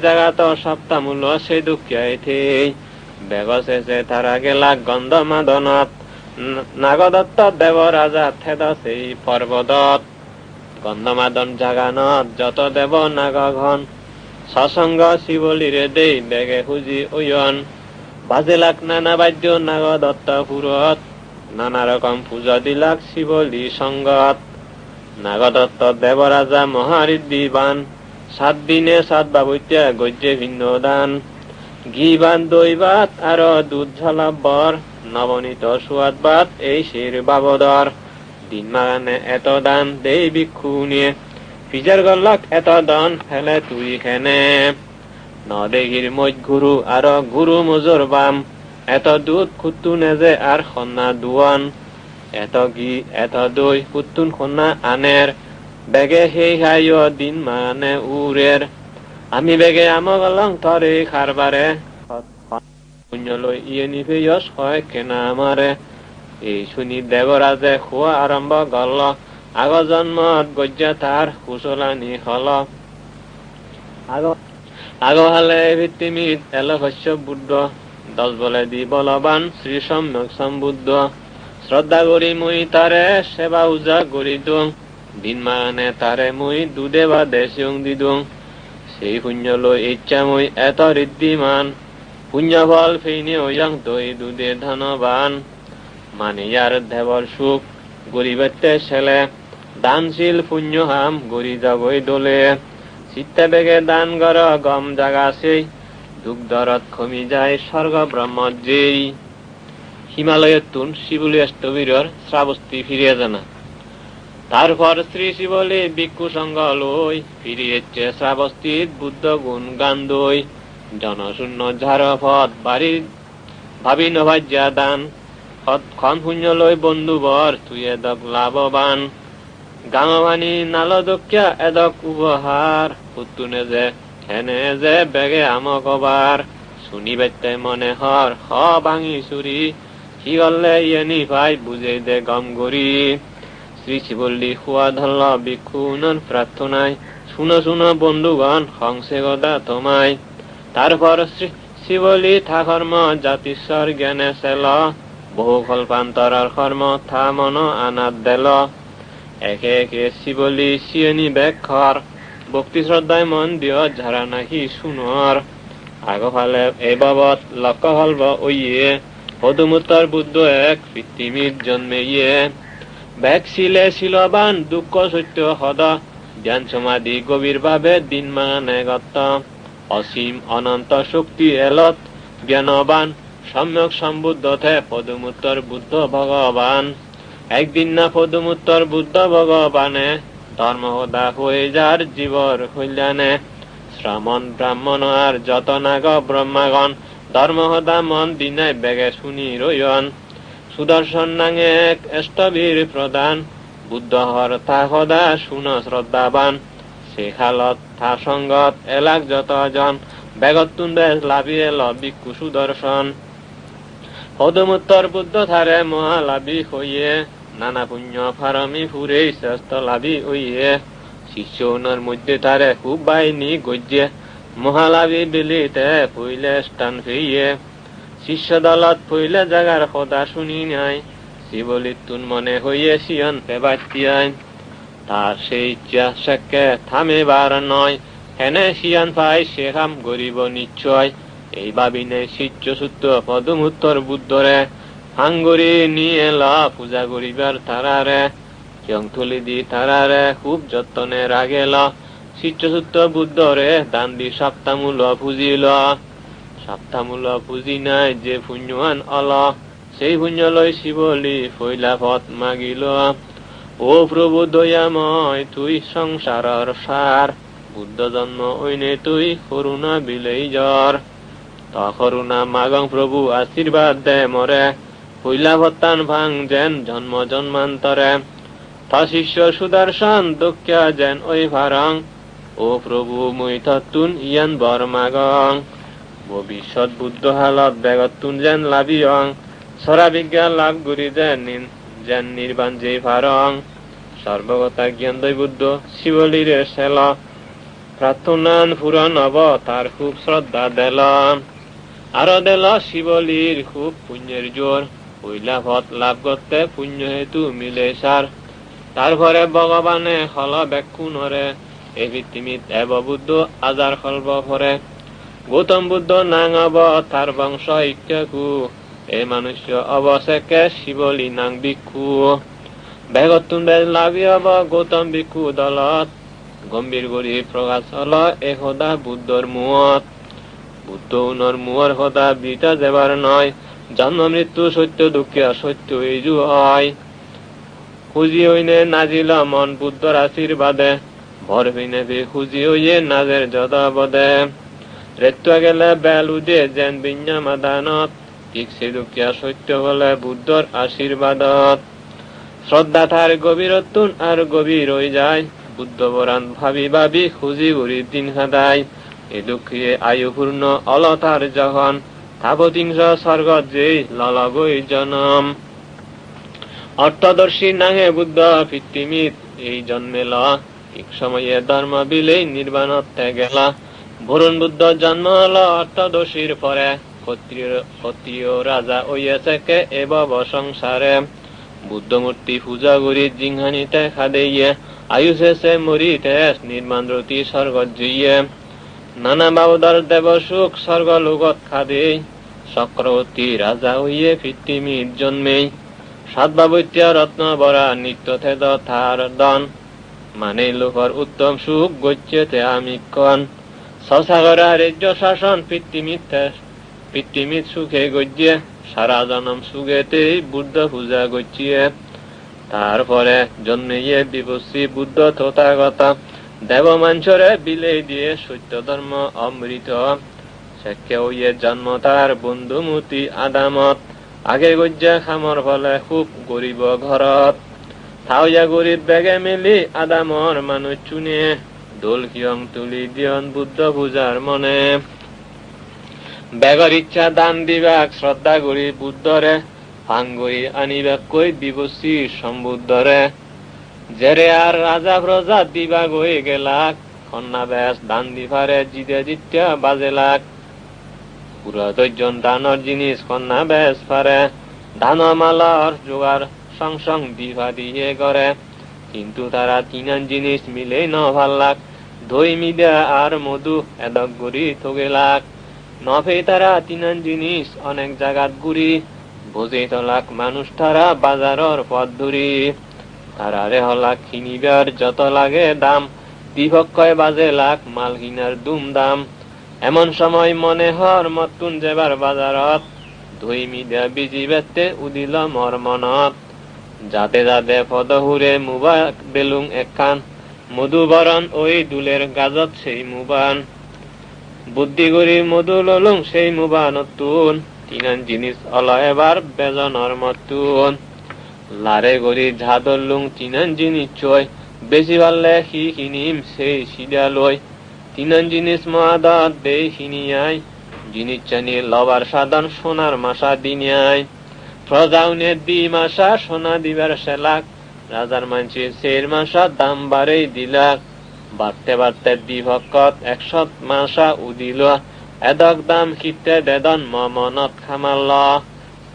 জায়গা তো সপ্তামূল সে দুঃখিয়াইথেই, বেগশেষে তারা গেলাক গন্ধমাদনত, নাগদত্ত দেব রাজা থেদ সেই পর্বতত। গন্ধমাদন জাগানত যত দেব নাগঘন, সসঙ্গ শিবলিরে দেই বেগে হুজি ওয়ন। বাজিলাক নানা বাদ্য নাগদত্ত পুরত, নানা রকম পূজা দিলাক শিবলি সঙ্গত। নাগদত্ত দেবরাজা মহারিদ্ধিবান, 7 দিনে 7 বাবুত্যা গজ্যে ভিন্ন দান। ঘিবান দই ভাত আর দুধ ঝলাব্বর, নবনীত সুয়াদ ভাত এই শির বাবদর। দিন মাগানে এত দান দেই ভিক্ষু নিয়ে, ফিজার গল্লাক এত দান ফেলে তুই খেনে। নদেগির মজ গুরু আর গুরু মজুর বাম, এত দুধ কুত্তু নেজে আর খন্না দুয়ান। এত ঘি এত দই কুত্তুন খন্না আনের, বেগে সেই খাইও দিন মানে উরের। আমি বেগে আমগলং তরে খারবারে, পুণ্যলৈ ইয়ে নিফেয়স হয় কেনা আমারে। এই শুনি দেবরাজে খোয়া আরম্ভ গল, আগ জন্মত গজ্জা তার কুশলানি হল। আগহালে ভিত্তিমিত এলভস্য বুদ্ধ, 10 বলে দি বলবান শ্রী সম্যক সম্বুদ্ধ। শ্রদ্ধা করি মুই তারে সেবা উজা করি দুং, দিন মানে তারে মুই দুধে বা দেশং দিদুং। সেই পুণ্য লৈ ইচ্ছা মুই এত ঋদ্ধিমান, পুণ্য ফল ফেইনে ওয়াং দই দুধে ধনবান। মানে ইয়ার দেবর সুখ গরিবেতে ছেলে, দানশীল পুণ্য হাম গরি যাবই দোলে। চিত্তে বেগে দান গর গম জাগা সেই, দুগ্ধরত কমি যায় স্বর্গ ব্রহ্মত যেই। হিমালয়ের তুন শিবলি অষ্টবীরর শ্রাবস্তি ফিরিয়ে জানা। তারপর শ্রী শিবলি ভিক্ষু সঙ্গ লই, ফিরিয়েছে শ্রাবস্তিত বুদ্ধ গুণ গান দই। জনশূন্য ঝাড় পথ বাড়ি ভাবি নভাজ্যা দান, খন পুণ্য লই বন্ধুবর তুই এদক লাভবান। গামভানি নাল দক্ষা এদক উপহার, পুত্তুনে যে হেনে যে বেগে আমকবার। শুনি বেতে মনে হর হ ভাঙি চুরি, কি গলে ইয়ে নিভাই বুঝে দে গম গরি। শ্রী শিবল্লি খুয়া ধরল ভিক্ষুনর প্রার্থনায়, শুনো শুনো বন্ধুগণ হংসে গদা তোমায়। তারপর শ্রী শিবলি থা কর্ম জাতিস্বর জ্ঞানে সেল, বহু কল্পান্তরার কর্ম থা মন আনাত দেল। একে একে শিবলি সিয়নি ব্যাক্ষর, ভক্তি শ্রদ্ধায় মন দিয় ঝাড়া নাহি শুনর। আগফালে এই বাবত লক্ষ্য হলব ওইয়ে, পদমুত্তর বুদ্ধ এক পৃথিবীর জন্মে ইয়ে। ব্যাগ শিলে শিলবান দুঃখ সত্য হদ, জ্ঞান সমাধি গভীর ভাবে দিন মানে গত। অসীম অনন্ত শক্তি এলত জ্ঞানবান, সম্যক সম্বুদ্ধ থে পদমুত্তর বুদ্ধ ভগবান। একদিন না পদমুত্তর বুদ্ধ ভগবানে, ধর্মহদা হয়ে যার জীবর কল্যাণে। শ্রামণ ব্রাহ্মণ আর যত নাগ ব্রহ্মাগণ, ধর্মহদা মন দিনায় বেগে শুনি রয়ন। সুদর্শন নাঙে এক অষ্টবীর প্রধান, বুদ্ধ হর থা সদা শুন শ্রদ্ধাবান। সে খালত থা সঙ্গত এলাক যতজন, বেগত তুন্দে লাভি এল ভিক্ষু সুদর্শন। পদমুত্তর বুদ্ধ থারে মহালাভি হইয়ে, নানা পুণ্য ফারমি ফুরে শ্রেষ্ঠ লাভি হইয়ে। শিষ্যনের মধ্যে তারে খুব বাহিনী গজ্যে, মহালাভি বিলিতে ফুইলে স্থান ফিরিয়ে। শিষ্য দলত ফুইলে জাগার কথা শুনি নাই, শিবলির তুন মনে হইয়ে শিয়ন পেবাতিয়ায়। তার সেই ইচ্ছা শেখে থামেবার নয়, হেনে শিয়ান পাই সে কাম গরিব নিশ্চয়। এই ভাবিনে শিষ্য সূত্র পদমুত্তর বুদ্ধরে, হাঙ্গরি নিয়ে এলা পূজা করিবার তারারে। জং তুলি দি তারারে খুব যত্নে রাগেল, শিষ্য সূত্র বুদ্ধরে দান দি সপ্তামূল পুজিল। সপ্তামূল পুজি নাই যে পুণ্যৱান অল, সেই পুণ্য লৈ শিবলি ফৈলা পথ মাগিল। ও প্ৰভু দয়াময়, তুই সংসাৰৰ সাৰ, বুদ্ধ জন্ম ঐনে তুই কৰুণা বিলেই জ্বৰ। ত করুণা মাগং প্রভু আশীর্বাদ দে মরে, হইলা ভত্তান ভাং যেন জন্ম জন্মান্তরে। ত শিষ্য সুদর্শন দুঃখ্যা যেন ওই ভারং, ও প্রভু মুই তুন ইয়ান বর মাগং। ভবিষ্যৎ বুদ্ধ হালত বেগতুন যেন লাভিয়ং, সরা বিজ্ঞান লাভ গুরি যেন নির্বাণ যে ভারং। সর্বগতা জ্ঞান দৈ বুদ্ধ শিবলিরে সেল, প্রার্থনান পুরন হব তার খুব শ্রদ্ধা দেল। আরো দেল শিবলির খুব পুণ্যের জোর, হইলা ভত লাভ করতে পুণ্য হেতু মিলে সার। তারপরে ভগবানে হল ব্যাকুণরে, এ পৃথিবীত এব বুদ্ধ আজার হলব ভরে। গৌতম বুদ্ধ নাঙব তার বংশ ইক্ষাকু, এ মানুষ্য অবশেষে শিবলি নাং ভিক্ষু। বেগতুন বেজ লাভি হব গৌতম ভিক্ষু দলত, গম্ভীর গরি প্রকাশ হল একদা বুদ্ধর মুহত। বুদ্ধ উনর মুহর সদা বৃতা যাবার নয়, জন্ম মৃত্যু সত্য দুঃখে সত্য এইজু হয়। খুঁজি হইনে নাজিল মন বুদ্ধর আশীর্বাদে, ভর হইনে খুঁজি হইয়ে নাজের যদাবদে। রেত্তা গেলে বেল উদে যেন বিඤ্ঞামাদানত, ঠিক সে দুঃখিয়া সত্য বলে বুদ্ধর আশীর্বাদত। শ্রদ্ধা তার গভীরতুন আর গভীর হয়ে যায়, বুদ্ধ বরান ভাবি ভাবি খুঁজি ঘুরি দিন খাদায়। এ দুঃখিয়ে আয়ুপূর্ণ অলতার যখন, তাপতিংস স্বর্গত যেই ললগৈ জনম। অর্থদর্শী নাঙে বুদ্ধ পৃথিবীত এই জন্মেল, ঠিক সময়ে ধর্ম বিলেই নির্বাণত গেলা। বরুণ বুদ্ধ জন্ম হল অর্থদর্শীর পরে, ক্ষত্রিয় রাজা ওইয়েছে কে এব সংসারে। বুদ্ধমূর্তি পূজা করি জিংহানিতে খাদেইয়ে, আয়ুষে মরিতে নির্মাণ রতি স্বর্গত জুইয়ে। নানা বাবুদার দেব সুখ স্বর্গ লোকত খাদেই, চক্রবর্তী রাজা হইয়ে পৃথিবীর জন্মেই। সাতবাবৈত্য রত্ন বরা নিত্য থেদ থার দন, মানে লোকর উত্তম সুখ গচ্যতে আমিক্ষণ। সসাগরা রাজ্য শাসন পৃথিবীত সুখে গজ্যে, সারা জনম সুখেতে বুদ্ধ পূজা গচ্ছিয়ে। তারপরে জন্মেয়ে বিবস্বী বুদ্ধ তথাগতা, দেব মাঞ্চরে বিলে দিয়ে সত্য ধর্ম অমৃত। শেখে হইয়ে জন্ম তার বন্ধুমতি আদামত, আগে গজ্যা খামর ফলে খুব গরিব ঘরত। থাউয়া গরিব বেগে মিলি আদামর মানুষ চুনে, দোল কিয়ং তুলি দিয়ন বুদ্ধ পূজার মনে। বেগর ইচ্ছা দান দিবাক শ্রদ্ধা করি বুদ্ধরে, ফাঙ্গরি আনিবাক কই বিবস্বী সম্বুদ্ধরে। জেরে আর রাজা প্রজা দিবা গই গেলাক, কন্যা বেশ দান দিবারে জিদে জিত্যা বাজেলাক। পুরোদর্জন দানর জিনিস কন্যা বেশ পারে, ধান মালার জোগাড় সং দিবা দিয়ে করে। কিন্তু তারা তিনান জিনিস মিলে ন ভাল্লাক, দই মিদা আর মধু এদক গুড়ি থগেলাক। নফে তারা তিনান জিনিস অনেক জাগাত গুড়ি, বোঝে তলাক মানুষ তারা বাজারর পথ ধরি। তারারে হলাক কিনিবার যত লাগে দাম, বিভক্ষয় বাজে লাখ মাল কিনার দুম দাম। এমন সময় মনে হর মতুন যেবার বাজারত, ধুই মিদা বিজি বেতে উদিল মর মনত। যাতে যাতে পদহুরে মুবা বেলুং একখান, মধুবরণ ওই দুলের গাজত সেই মুবান। বুদ্ধি করি মধু ললুং সেই মুবা নতুন, তিনান জিনিস অল এবার বেজনর মতুন। লারে গরি ঝাদলুং তিনান জিনিস চয়, বেশি ভাললে হি কিনিম সেই সিদা লই। তিনান জিনিস মহাদত দেই হিনিয়াই, জিনিস চানি লবার সাধন সোনার মাসা দিনিয়াই। প্রজাউনে দি মাসা সোনা দিবার সেলাক, রাজার মানসি সের মাসা দাম বাড়েই দিলাক। বাড়তে বাড়তে বিভক্ত 100 মাসা উদিল, এদক দাম খিতে দেদন মনত খামাল।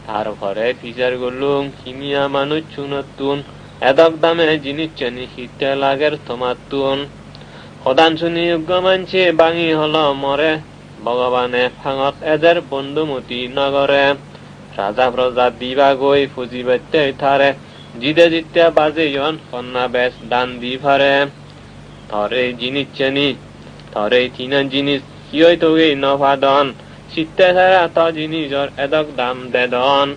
তারপরে বিচার করলুম হিমিয়া মানুষ চুনতুন, এদক দামে জিনিস চানি খিতে লাগের তোমাতুন। সদান শুনি যোগ্য মানছে বাঙি হল মরে, ভগবানে ফাঙত এদের বন্ধুমতি নগরে। রাজা প্রজা দিবা গই ফুজি বেতে থারে, জিদে জিতে বাজে ইয়ন কন্যা বেশ দান দি ফারে। থরে জিনিস চানি থরে তিনান জিনিস কিয় তোগেই নভাদন, শীতে ছাড়া ত জিনিসর এদক দাম দেদন।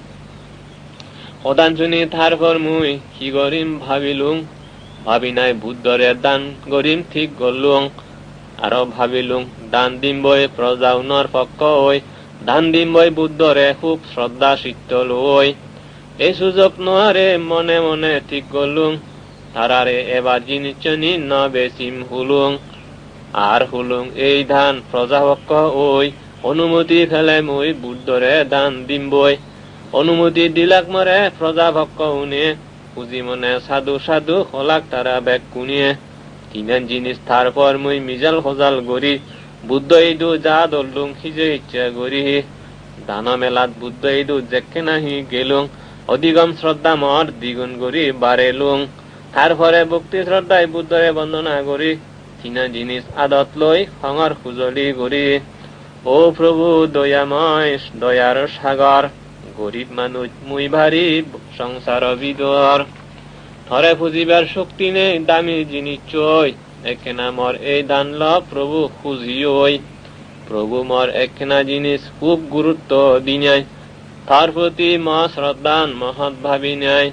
অদান শুনি তারপর মুই কি করিম ভাবিলুং, ভাবি নাই বুদ্ধরে দান করিম ঠিক করলুং। আরো ভাবিলুং দান দিম বই প্রজা উন্নর পক্ষ ওই, দান দিম বই বুদ্ধরে খুব শ্রদ্ধা চিত্ত লই। এই সুযোগ নোয়ারে মনে মনে ঠিক করলুং, তারারে এবার জিনিসনি ন বেশিম হুলুং। আর হুলুং এই ধান প্রজাপক্ষ ওই, অনুমতি ফেলে মুই বুদ্ধরে দান দিম বই। অনুমতি দিলাক মরে প্রজাপক্ষ উনে, পুঁজি মনে সাধু সাধু হলাক তারা বেগ কুনিয়ে। কিনেন জিনিস তারপর মুই মিজাল হজাল গরি, বুদ্ধ ইদু যা দললুং খিজে ইচ্ছা গরি। দান মেলাত বুদ্ধ ইদু জেকে নাহি গেলুং, অধিগম শ্রদ্ধা মর দ্বিগুণ গরি বাড়েলুং। তারপরে ভক্তি শ্রদ্ধায় বুদ্ধরে বন্দনা করি, কিনা জিনিস আদত লই খঙর খুজলি গরি। ও প্রভু দয়াময় দয়ার সাগর, গরিব মানুষ মুই ভারি সংসার বিদর। থরে খুঁজিবার শক্তি নেই দামি জিনিস চই, একখানা মর এই দান ল প্রভু খুঁজিওই। প্রভু মর একখানা জিনিস খুব গুরুত্ব দিনাই, তার প্রতি মা শ্রদ্ধান মহৎ ভাবি নাই।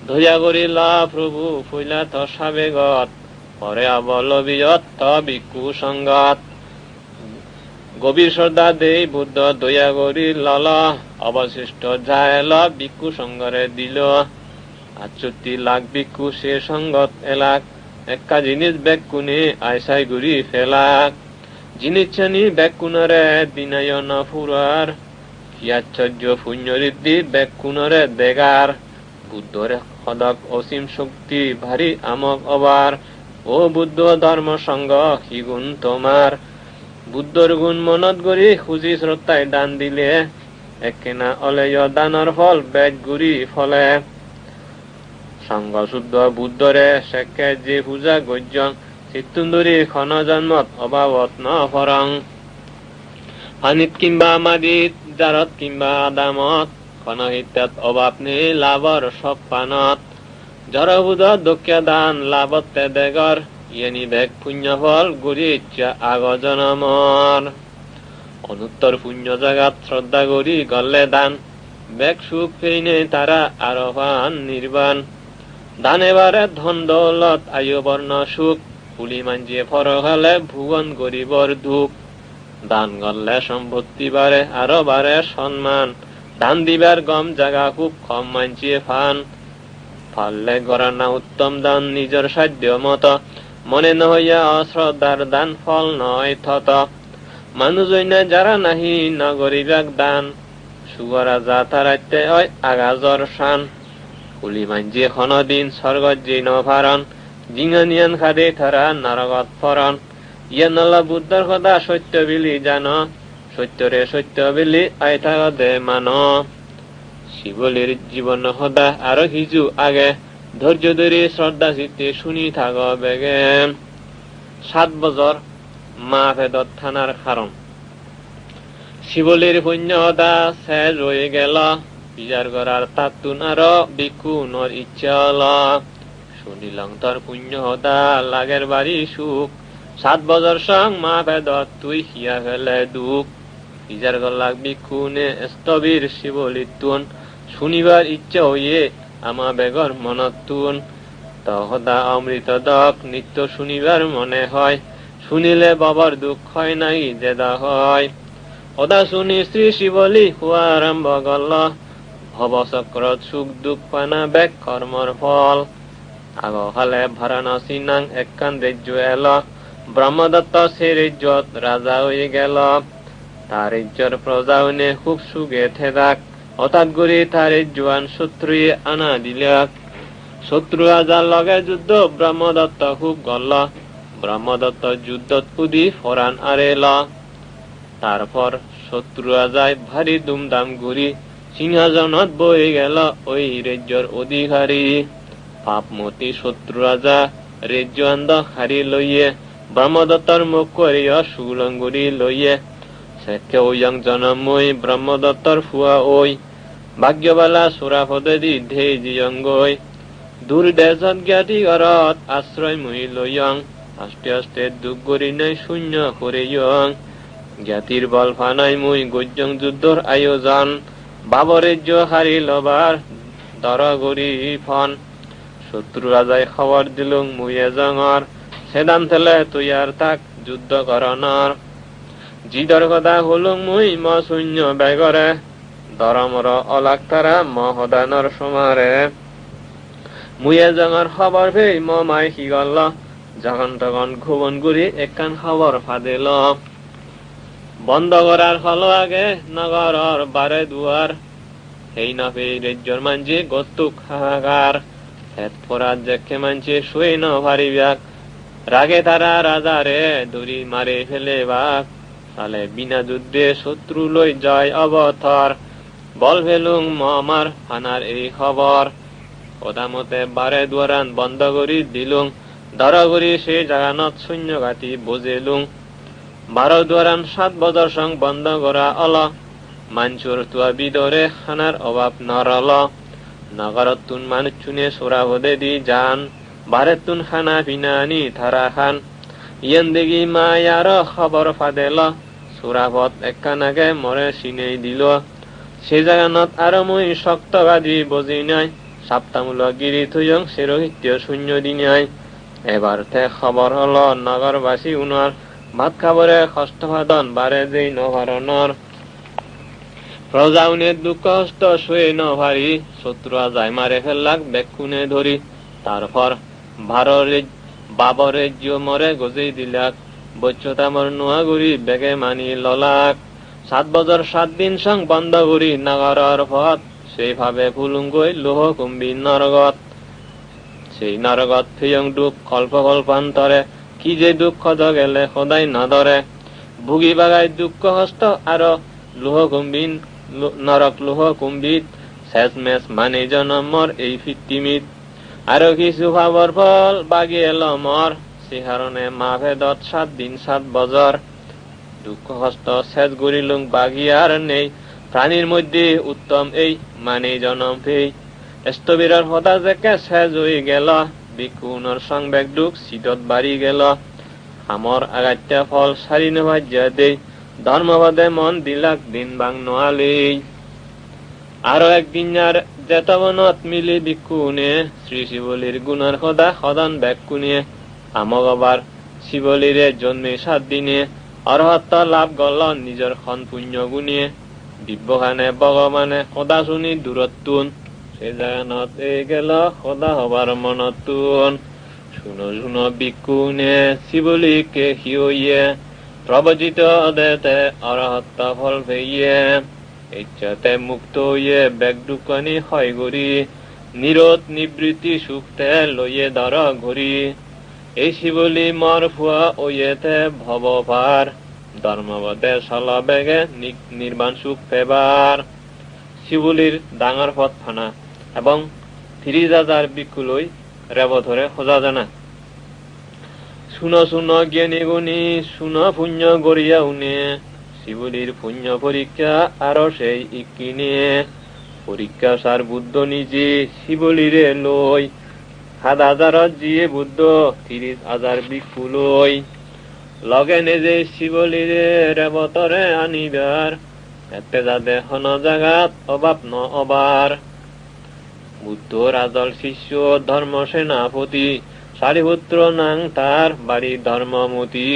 ধৈয়া করি লা প্রভু ফুইলা ত সাবেগত, পরে অবলবিয়ত ত ভিক্ষু সঙ্গত। গভীর শ্রদ্ধা দেই বুদ্ধ দয়া করি লল, অবশিষ্ট যায় ল ভিক্ষু সঙ্গরে দিল। 68 লাখ ভিক্ষু সে সঙ্গত এলাক, একটা জিনিস বেকুনে আইসাই গুরি ফেলাক। জিনিস ছানি বেকুনরে দিনায় ন ফুরার, কি আশ্চর্য পুণ্য ঋদ্ধি বেকুনরে দেগার। বুদ্ধরে সদক অসীম শক্তি ভারী আমক অবার, ও বুদ্ধ ধর্ম সঙ্গ কি গুণ তোমার। বুদ্ধর গুণ মনত গরি খুঁজি শ্রদ্ধায় দান দিলে, একখানা অলেয় দানৰ ফল বেদ গুৰি ফলে। সঙ্গ শুদ্ধ বুদ্ধরে শেখে যে পূজা গজ্যং, চিত্তুন্দরী খন জন্মত অভাবত ন ফরং। পানিত কিংবা মাদিত, জারত কিংবা আদামত, খন হিত্যাত অভাব নেই লাভর সব পানত। জড়বুধ দক্ষ দান লাভতে দেগর, ইয়েনি বেগ পুণ্য ফল গুরি ইচ্ছা আগ জনমর। অনুত্তর পুণ্য জাগাত শ্রদ্ধা করি গলে দান, বেগ সুখ পেইনে তারা আরো পান নির্বাণ। দান এবারে ধন দৌলত আয়ু বর্ণ সুখ, পুলি মাঞ্জিয়ে ফরকালে ভুবন গরিবর দুঃখ। দান গলে সম্পত্তি বাড়ে আরো বাড়ে সম্মান, দান দিবার গম জাগা খুব কম মাঞ্চিয়ে ফান। পারলে গড়া না উত্তম দান নিজের সাধ্য মত, মনে নহইয়া অশ্রদ্ধার দান ফল নয় থত। মানুষ যারা নাহি নগরিবাক দান, সুগরা যা তারাইতে হয় আগাজর শান। কুলি মাঞ্জিয়ে খন দিন স্বর্গত যে নভারণ, জিঙানিয়ান খাদে তারা নরগত ফরণ। ইয়ে নলা বুদ্ধর কথা সত্য বিলি জান, সত্যরে সত্য বিলি আই থাক দে মান। শিবলির জীবন সদা আরো হিজু আগে, ধৈর্য ধরে শ্রদ্ধা চিত্তে শুনি থাক বেগে। 7 বছর মা ভেদত থানার কারণ। শিবলির পুণ্যদা শেষ হয়ে গেল, বিচার করার তাতুন আরো ভিক্ষুনর ইচ্ছা হল। শুনিলাম তোর পুণ্যদা লাগের বাড়ি সুখ, 7 বছর সং মা ভেদত তুই হিয়া ফেলে দুঃখ। বিচার করলাক ভিক্ষুনে স্থবির শিবলির তুন, শুনিবার ইচ্ছা হইয়ে আমা বেগর মনত তুন। তহদা অমৃত দক নিত্য শুনিবার মনে হয়, শুনিলে বাবার দুঃখ হয় নাই জেদা হয়। ওদা শুনি শ্রী শিবলি হুয়া আরম্ভ গল, ভবচক্রত সুখ দুঃখ পানা বেগ কর্মর ফল। আগকালে বারাণসী নাং একখান রাজ্য এল, ব্রহ্মদত্ত সে রাজ্যত রাজা হয়ে গেল। তার রাজ্যর প্রজা উনে খুব সুখে থেদাক, হঠাৎ করে তার জোয়ান শত্রুয়ে আনা দিলাক। শত্রু রাজার লগে যুদ্ধ ব্রহ্মদত্ত খুব গল, ব্রহ্মদত্ত যুদ্ধত পুদি ফরান আরেল। তারপর শত্রু রাজায় ভারী দুমদাম ঘুরি, সিংহাসনত বয়ে গেল ওই রাজ্যর অধিকারী। পাপমতি শত্রু রাজা রাজ্য আন্দ হারি লইয়ে, ব্রহ্মদত্তর মুখ করিয়া সুলঙ্গুরি লইয়ে। শেখে ওয়ং জনমই ব্রহ্মদত্তর ফুয়া ওই, ভাগ্যবালা সুরাপদে দি ধে জিয়ঙ্গই। দূর দেশত জ্ঞাতি ঘরত আশ্রয় মুই লইয়ং, আস্তে আস্তে দুঃখ করি নাই শূন্য করিয়ং। জ্ঞাতির বল ফানাই মুই গজ্যং যুদ্ধর আয়োজন, বাবরেজ্য হারি লবার দরগরি ফন শত্রু রাজায় খবর দিলুং মুয়ে জঙর সেদান থেলে তুইয়ার তাক যুদ্ধ করণর জিদর কথা হলুং মুই ম শূন্য বেগরে দরমর অলাক তারা মহদানর সমারে মুয়ে জঙর খবর ভেই ম মাই হিগল যখন তখন ঘুবন গুড়ি একখান খবর ফাদিল বন্ধ করার ফল আগে নগরর বারে দুয়ার সেই নফে রাজ্যর মানছি গতুক হাহাকার হেত ফরাত দেখে মানছি শুয়ে ন ভারি ব্যাগ রাগে তারা রাজারে দড়ি মারে ফেলে বাঘ তালে বিনা যুদ্ধে শত্রু লই যায় অবথর বল ফেলুং মার হানার এই খবর ওদামতে বারে দুয়ারান বন্ধ করি দিলুং দরগরি সে জাগানত শূন্য ঘাটি বুঝেলুং 12 দুয়ারান 7 বছর সং বন্ধ করা অল মানচুর তুয়া বিদরে খানার অভাব নরল নগরত তুন মানুষ চুনে সোরা হদে দি যান বারেতুন খানা পিনানি থারা খান ইয়েন দেখি মায়ার খবর ফাদেল সুরাপথ একখানাকে মরে সিনেই দিল সে জাগানত আরো মুই শক্ত গাদি বজি নাই সপ্তামূলক গিরি থুয়ং সেরহিত্য শূন্য দিনাই এবার তে খবর হল নগরবাসী উনার ভাত খাবরে কষ্ট সাধন বারে যেই নভারণর প্রজা উনে দুঃখ হস্ত শুয়ে ন ভারী শত্রু যায় মারে ফেললাক বেকুনে ধরি তারপর বাবর রাজ্য মরে গজেই দিলাক বচ্চতামর নোয়াগুড়ি বেগে মানি ললাক 7 বছর 7 দিন সং বন্ধ করি নগরর পথ সেইভাবে ফুলুঙ্গই লোহ কুম্বি নরগত সেই নরগত ফিয়ং ডুব কল্প কল্পান্তরে কি যে দুঃখ গেলে সদাই নধরে ভুগি বাগাই দুঃখ হস্ত আরো লোহ কুম্বিন নরক লোহ কুম্বিত শেষ মেষ মানে জনমর এই ফিটিমিত আরো কিছু ভাবর ফল বাগি এলো মর সে কারণে মা ভেদত 7 দিন 7 বছর দুঃখ হস্ত শেষ গরিলুং বাগি আর নেই প্রাণীর মধ্যে উত্তম এই মানে জনম ফেই স্তবীরের হতা জেকে শেষ হয়ে গেল বিকুণর সংবেগ দুঃখ শীতত বাড়ি গেল আমার আগাত্যা ফল সারি নভাজ্যা দেই ধর্মবাদে মন দিলাক দিন বাং নোয়ালি আরো একদিনার জেতবনত মিলি বিকুনে শ্রী শিবলির গুণার সদা সদান ব্যাকুনে আমক আবার শিবলিরে জন্মে 7 দিনে অরহত্ত লাভ গল নিজর খন পুণ্য গুণে দিব্যখানে ভগবানে সদা শুনি দূরত্তুন সে জাগানত এই গেল সদা হবার মনতুন শুনো শুনো বিকুনে শিবলিকে হিয়ে প্রবচিত দেতে অরহত্ত ফল ভেইয়ে ইচ্ছাতে মুক্ত হইয়ে বেগডুকানি হয় গরি নিরোধ নিবৃত্তি সুখতে লইয়ে ধর ঘড়ি এই শিবলি মর ফুয়া ওয়েতে ভবভার ধর্মবদে চল বেগে নির্বাণ সুখ পেবার শিবলির ডাঙর পথ ফানা এবং 30,000 বিকুলই রেব ধরে খোঁজা জানা শুনো শুনো জ্ঞানী গুণী শুনো পুণ্য গড়িয়া উনে শিবলির পুণ্য পরীক্ষা আরো সেই ইকিনে পরীক্ষা সার বুদ্ধ নিজে শিবলিরে লই 7,000 জিয়ে বুদ্ধ 30,000 বিকুলই লগে নিজে শিবলিরে রেবতরে আনিবার এতে যাতে হন জাগাত অভাব ন অবার বুদ্ধ রাজল শিষ্য ধর্ম সেনাপতি সারিপুত্র নাং তার বাড়ি ধর্মমতি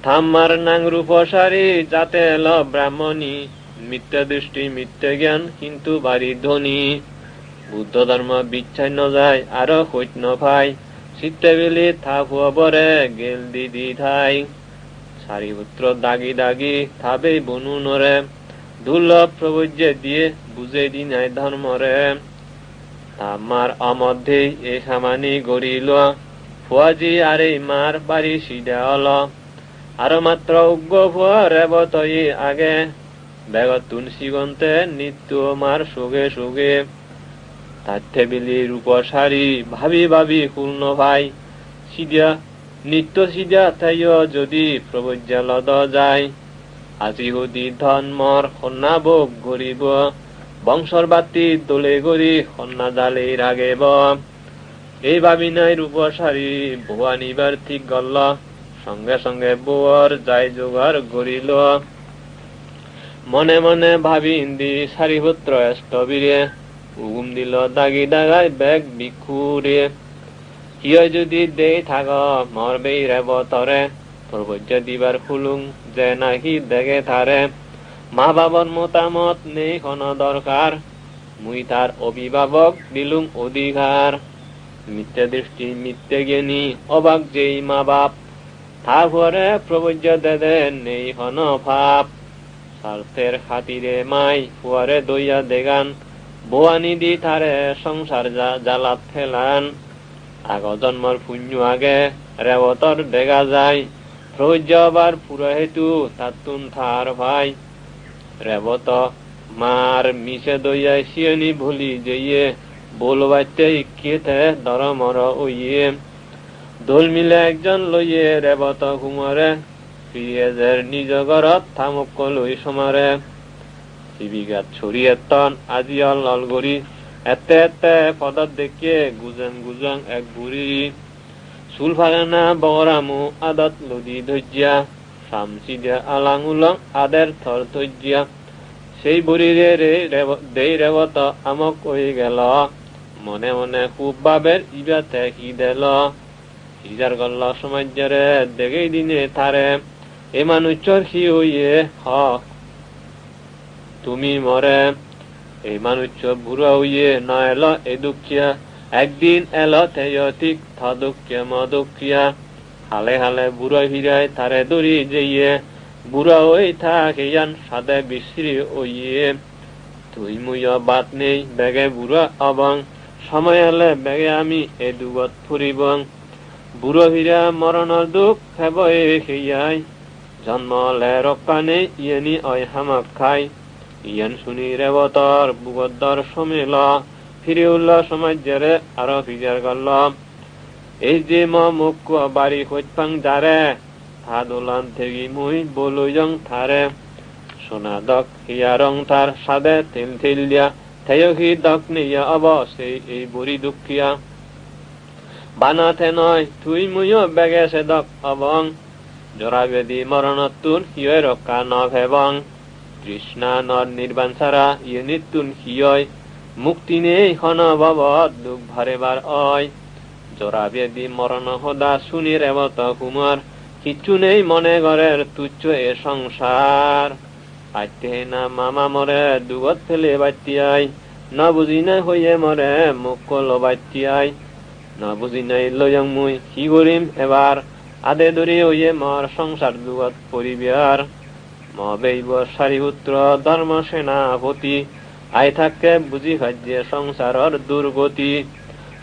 থাম্মার নাং রূপসারি যাতে এল ব্রাহ্মণী মিথ্যা দৃষ্টি মিথ্যা জ্ঞান কিন্তু বাড়ি ধনী বুদ্ধ ধর্ম বিচ্ছান্ন যায় আরো সৈন্য ভাই চিত্তে বেলি থাপ হবরে গেল দিদি ঠাই সারিপুত্র দাগি দাগি থাবে বনু নরে দুর্লভ প্রবজ্যে দিয়ে বুঝে দিনাই ধর্মরে আমার অমধ্যেই এ সামানি গড়িল ফুয়াজি আর এই মার বাড়ি সিধা হল আরো মাত্র উগ্র ফুয়া রেবতই আগে বেগত তুলসীগন্তে নিত্য মার সুগে সুগে তাতে বিলি রূপ সারি ভাবি ভাবি পূর্ণ ভাই সিধা নিত্য সিধা তাইও যদি প্রবজ্যা লদ যায় আজি হদি ধর্মর কন্যা বোক গরিব বংশর বাতি দোলে গরি কন্যা জালে রাগেব এই ভাবি নাই রূপসারি ভুয়া নিবার ঠিক গল্ল সঙ্গে সঙ্গে বউর যাই জোগাড় গরিল মনে মনে ভাবি ইন্দি সারিপুত্র স্থবিরে উগুম দিল দাগি দাগাই বেগ ভিক্ষুরে হিয় যদি দেই থাক মরবেই রেবতরে প্রবজ্য দিবার খুলুং যে নাকি দেখে থারে মা বাবার মতামত নেই কোনো দরকার মুই তার অভিভাবক দিলুম অধিকার মিথ্যে দৃষ্টি মিথ্যে জ্ঞানী অবাক যেই মা বাপ তারপরে প্রবজ্য দেদে নেই হন ভাব স্বার্থের খাতিরে মাই ফুয়ারে দইয়া দেগান বোয়ানি দি তারে সংসার জ্বালাত ফেলান আগ জন্মর পুণ্য আগে রেবতর দেখা যায় প্রবজ্য আবার পুরো হেতু তাতুন থার ভাই রেবত মার মিশে দইয়া শিয়নি ভুলি যেয়ে বলবাইতে ইকিতে দরমর ওইয়ে দোল মিলে একজন লইয়ে রেবত কুমারে ফিরিয়েজের নিজ ঘরত থামক লই সমারে শিবিগাত ছড়িয়ে তন আজি অলগরি এতে এতে পদত দেখিয়ে গুজং এক বুড়ি চুল ফাগানা বগরামু আদত লদি ধৈর্যা সামসি দিয়া আলাং উলং আদের থর ধৈর্যা সেই বুড়িরে দেই রেবত আমক কই গেল মনে মনে খুব বাবের ইবাতে কি দেল হিজার গল্ল সমাজরে দেখেই দিনে থারে এ মানুষর কি হইয়ে হ তুমি মরে এই মানুষ বুড়া হইয়ে না এলো এ দুঃখিয়া একদিন এলো তেয়তিক থ দুঃখিয়া মদুখিয়া হালে হালে বুড়া ফিরায় তারে দড়ি যেয়ে বুড়া ওই থাক ইয়ান সাদে বিশ্রী ওইয়ে তুই মুইয় বাত নেই বেগে বুড়া অবং সময় হলে বেগে আমি এ দুগত ফুরিবং বুড়ো ফিরা মরণর দুঃখ হেব খেয়াই জন্ম হলে রক্ষা নেই ইয়েনি অয় হামাক খাই ইয়ান শুনি রেবতর বুগদ্দর সমিল ফিরে উল্ল সমাজরে আরো ফিজার গল্ল এই যে মুখ বাড়ি খোঁজপাং যারে হাদুলান থেকে মুই বলুজং থারে সোনা দক হিয়া রং তার সাদে তিল তিল দিয়া থেয়কি দক নিয়া অবশ্যই এই বুড়ি দুঃখিয়া বানাতে নয় তুই মুইও বেগে সে দক অবং জরাবেদি মরণতুন হিয় রক্ষা ন ভেবং তৃষ্ণা নর নির্বাণ ছাড়া ইয়ে নিতুন হিয় মুক্তি নেই হন ভব দুঃখ ভরেবার অয় জরাবেদি মরণ হদা শুনি রেবত কুমার কিচ্ছু নেই মনে ঘরের তুচ্ছ এ সংসার আইতে না মামা মরে দুগত ফেলে বাতিয়াই না বুঝি না হইয়ে মরে মুখ কলো বাতিয়াই না বুঝি নাই লয়ং মুই কি করিম এবার আদে দরি হইয়ে মর সংসার দুগত পরিবার মবেইব সারিপুত্র ধর্ম সেনাপতি আই থাকতে বুঝি খাদ্যে সংসারর দুর্গতি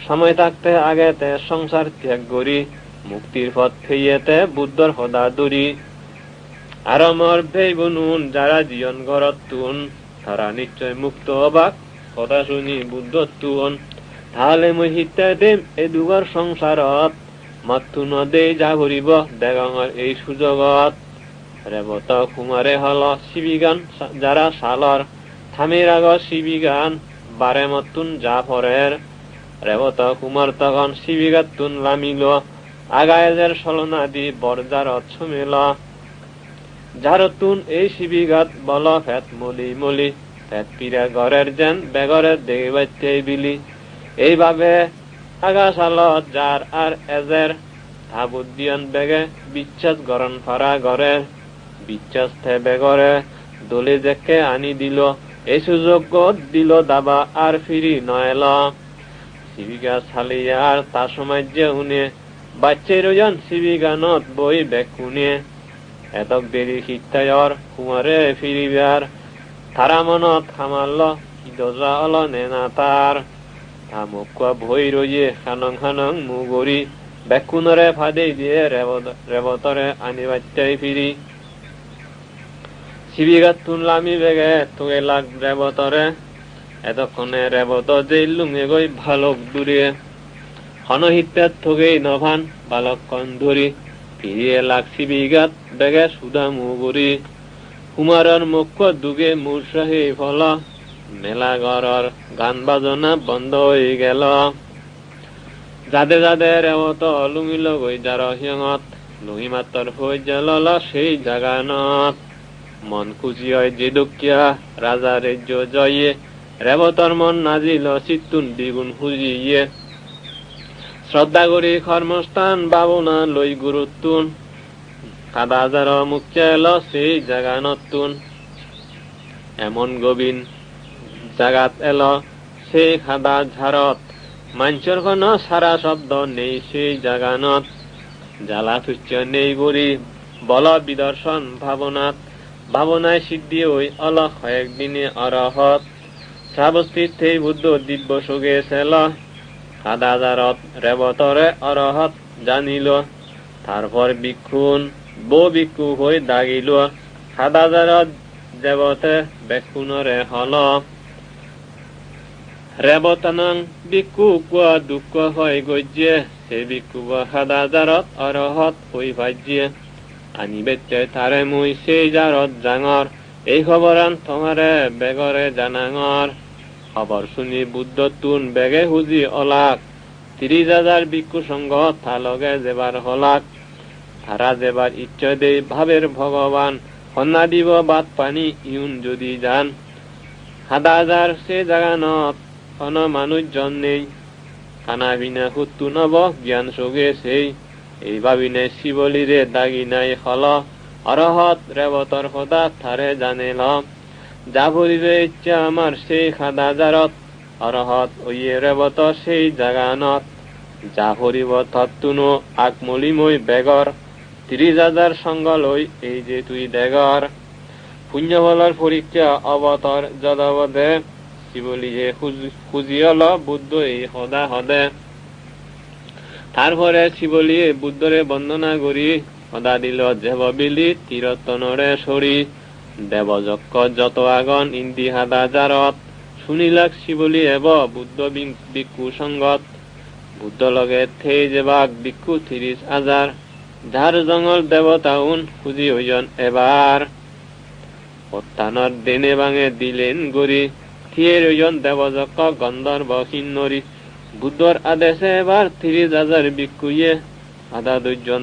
সময় থাকতে আগেতে সংসার ত্যাগ করি মুক্তির পথ ফেইয়েতে বুদ্ধর সদা দূরি আর আমার ভাই বনুন যারা জীবন ঘরত তুন তারা নিশ্চয় মুক্ত অবাক কথা শুনি বুদ্ধ তুন তাহলে মই হিতে দেম এই দুগর সংসারত মাতু নদে যা ভরিব দেগঙর এই সুযোগত রেবত কুমারে হল শিবিগান যারা সালর থামির আগ শিবিগান বারে মতুন যা ফরের রেবত কুমার তখন শিবিগাত তুন লামিল আগায়ের সলনা দি বরজারত সুমিল যারতুন এই শিবিগাত বল ফেত মলি মলি ফেত পিরা ঘরের যেন বেগরের দেবাইতে বিলি এইভাবে আগা সালত যার আর এজের ধাবুদ্দিয়ন বেগে বিশ্বাস গরণ ফারা ঘরের বিশ্বাস থে বেগরে দলে দেখে আনি দিল এই সুযোগ দিল দাবা আর ফিরি নয়ল শিবিকা ছালিয়ার তা সময় যে উনে বাচ্চে রোজন শিবিগানত বই বেকুনে এতক দেরি শিক্ষায়র কুমারে ফিরিবার তারা মনত খামাল কি দজা অল নেনা তার থামুক ভই রয়ে খানং খানং মুগরি বেকুনরে ফাদে দিয়ে রেবতরে আনি বাচ্চাই ফিরি শিবিগাত তুনলামি বেগে তোকে লাগ রেবতরে এতক্ষণে রেবত জেলুঙে গই ভালক দূরে হনহিত্যাত থগেই নভান বালক কন ধরি ফিরিয়ে লাগ শিবিগাত বেগে সুদা মুগুরি কুমারর মুখ দুগে মূর্ষাহি ফল মেলা ঘরর গান বাজনা বন্ধ হয়ে গেল যাদে যাদে রেবত লুঙিল গই যার হিয়ঙত লুঙি মাত্র হয়ে জল সেই জাগানত মন খুশি হয় যে দুঃখিয়া রাজা রাজ্য জয়ে রেবতর মন নাজিল চিত্তুন দ্বিগুণ খুঁজিয়ে শ্রদ্ধা করি কর্মস্থান ভাবনা লই গুরুত্বন খাদা যার মুখ্য এলো সেই জাগা নতুন এমন গভীর জাগাত এলো সেই খাদা ঝাড়ত মাঞ্চর কোন সারা শব্দ নেই সেই জাগানত জ্বালা তুচ্ছ নেই গরি বল বিদর্শন ভাবনায় সিদ্ধি ওই অলখ একদিনে অরহত শ্রাবস্তীর্থেই বুদ্ধ দিব্য সুগে ছিল খাদা জারত রেবতরে অরহত জানিল তারপর ভিক্ষুন বো ভিক্ষু হয়ে দাগিল খাদা জারত দেবতে বেক্ষুনরে হল রেবতানং ভিক্ষু কুয়া দুঃখ হয় গজ্যে সে ভিক্ষু খাদা জারত অরহত হই ভাজ্যে আনিবেচ্ছে তারে মুই সেই জারত জাঙর এই খবরান তোমারে বেগরে জানাঙর খবর শুনি বুদ্ধ তুন বেগে হুজি অলাক 30,000 ভিক্ষু সংঘ থালগে যেবার হলাক তারা যেবার ইচ্ছা দেই ভাবের ভগবান কন্যা দিব বাত পানি ইউন যদি যান খাদা যার সে জাগানত কোন মানুষজন নেই খানা বিনা হুত্তু নব জ্ঞান সোগে সেই এই ভাবিনে শিবলিরে দাগি নাই হল অরহত রেবতর সদা থারে জানিল যা ভরিবে ইচ্ছা আমার সেই খাদা জারত অরহত ওইয়ে রেবত সেই জাগানত যা ভরিব তত্তুনো আকমলিময় বেগর 30,000 সঙ্গ লই এই যে তুই দেগর পুণ্যবলৰ পৰীক্ষা অৱতৰ যদৱদে শিৱলিয়ে খুজিয়ল বুদ্ধ এই সদা সদে তারপরে শিবলিয়ে বুদ্ধরে বন্দনা করি সদা দিল জেববিলি তিরতনরে সরি দেবযক্ষ যত আগন ইন্দি হাদা জারত শুনিলাক শিবলি এব বুদ্ধ ভিক্ষু সঙ্গত বুদ্ধ লগে থেই যেবাক ভিক্ষু 30,000 ঝাড় জঙ্গল দেবতাউন খুঁজি হইজন এবার প্ৰত্যানৰ দেনে ভাঙে দিলেন গরি থিয়ে রইজন দেবযক্ষ গন্ধর্ব কিন্নরি বুদ্ধর আদেশে এবার 30,000 ভিক্ষুয়ে আধা 2 জন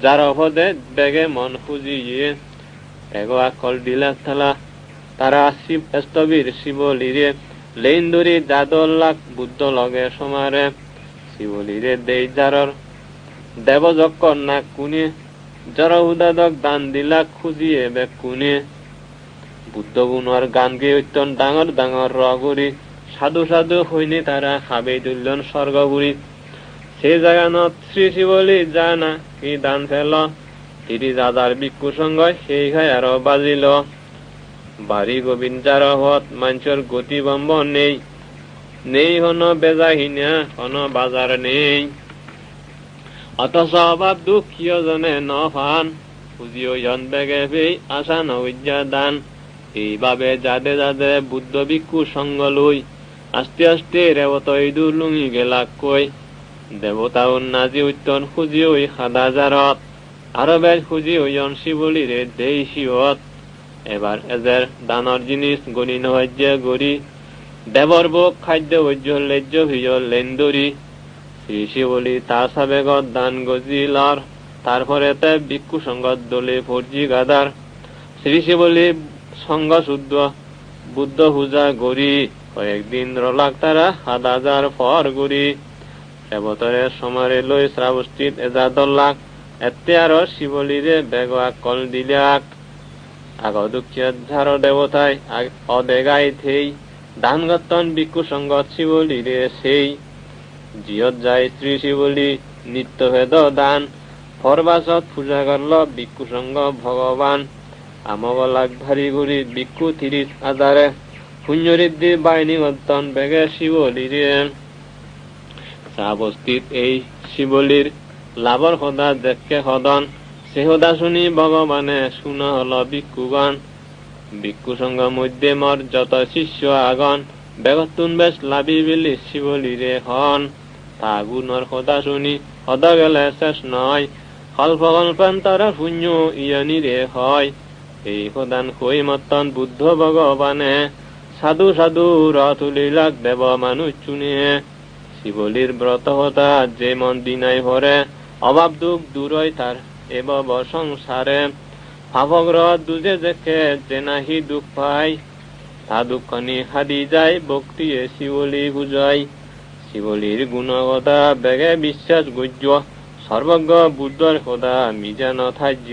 যার অপদে বেগে মন খুঁজিয়ে এগো আকল দিলা থালা তারা শিব স্তবীর শিবলিরে লেইন্দুরি যাদল্লাক বুদ্ধ লগে সমারে শিবলিরে দেই যারর দেবযক্ষ নাক কুনে জর উদাদক দান দিলা খুঁজিয়ে বেগ কুনে বুদ্ধ গুণর গান গে অত্যন্ত ডাঙর ডাঙর রগরি সাধু সাধু হইনি তারা খাবে তুললেন স্বর্গপুরী সে জাগানত শ্রী শিবলি জানা কি দান ফেল 30,000 ভিক্ষু সঙ্গ সেই খাই আরো বাজিল বাড়ি গোবিন্দার হত মানুষের গতি বম্ব নেই নেই হন বেজাহিনা হন বাজার নেই অথচ অভাব দুঃখীয় জনে নফান খুঁজিও জন বেগে পেই আশা নৈজ্ঞা দান এইভাবে যাদে যাদে বুদ্ধ ভিক্ষু সঙ্গ লই আস্তে আস্তে রেবত ইদুর লুঙি গেলাক কই দেবতা উন্নাজি উত্তন খুঁজি ওই খাদা জারত আরো বেশ খুঁজি ওইজন শিবলিরে দেই শিবত এবার এদের দানর জিনিস গণি নহ্য গরি দেবর বোক খাদ্য উজ্জ্বল লেজ্য ভিজল লেন্দরি শ্রী শিবলি তা সাবেগত দান গজিলার তারপরে তে ভিক্ষু সঙ্গত দলে ফর্জি গাদার শ্রী শিবলি সঙ্গ শুদ্ধ বুদ্ধ পূজা গরি কয়েকদিন রলাক তারা 1,000 ফর গরি এবতরে সমারে লই শ্রাবস্তীত এজাদল্লাক এতে আরো শিবলিরে বেগ আকল দিলাক আগ দুঃখিয়া ঝাড় দেবতায় অদেগাই থেই দান গত্তন ভিক্ষু সঙ্গত শিবলিরে সেই জিয়ত যায় শ্রী শিবলি নিত্যভেদ দান ফরবাসত পূজা করল ভিক্ষু সঙ্গ ভগবান আমগলাক ভারি গুড়ি ভিক্ষু 30,000 পুণ্যরিদ্ধি বাহিনী গত্তন বেগে শিবলিরে শ্রাবস্তীত এই শিবলির লাভর সদা দেখে সদন সে সদা শুনি ভগবানে শুনা হল ভিক্ষুগণ ভিক্ষু সঙ্গ মধ্যে মর যত শিষ্য আগন বেগতুন বেশ লাভি বিলি শিবলিরে হন তা গুণর সদা শুনি সদা গেলে শেষ নয় কল্প কল্পান্তরা পুণ্য ইয়নিরে হয় এই সদান কই মতন বুদ্ধ ভগবানে সাধু সাধু রথুলিলাক দেব মানুষ চুনিয়ে শিবলির ব্রত হতা যে মন দিনাই ভরে অভাব দুঃখ দূরই তার এব সংসারে ভাবগ্রহ দুজে দেখে যে নাহি দুঃখ পায়, তা দুঃখনি হাদি যায় ভক্তিয়ে শিবলি বুঝাই। শিবলির গুণগতা বেগে বিশ্বাস গজ্য, সর্বজ্ঞ বুদ্ধর সদা মিজান থাজ্য।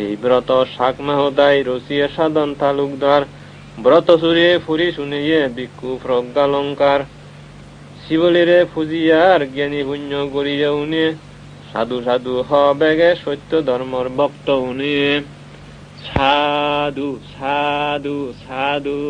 এই ব্রত শাক মাহদাই রসিয়ে সাধন তালুকদার, ব্রত সুরে ফুরি শুনিয়ে ভিক্ষু প্রজ্ঞালঙ্কার। শিবলিরে ফুজিয়ার জ্ঞানী পুণ্য করিয়া উনি, সাধু সাধু হ বেগে সত্য ধর্মর ভক্ত উনি। সাধু সাধু সাধু।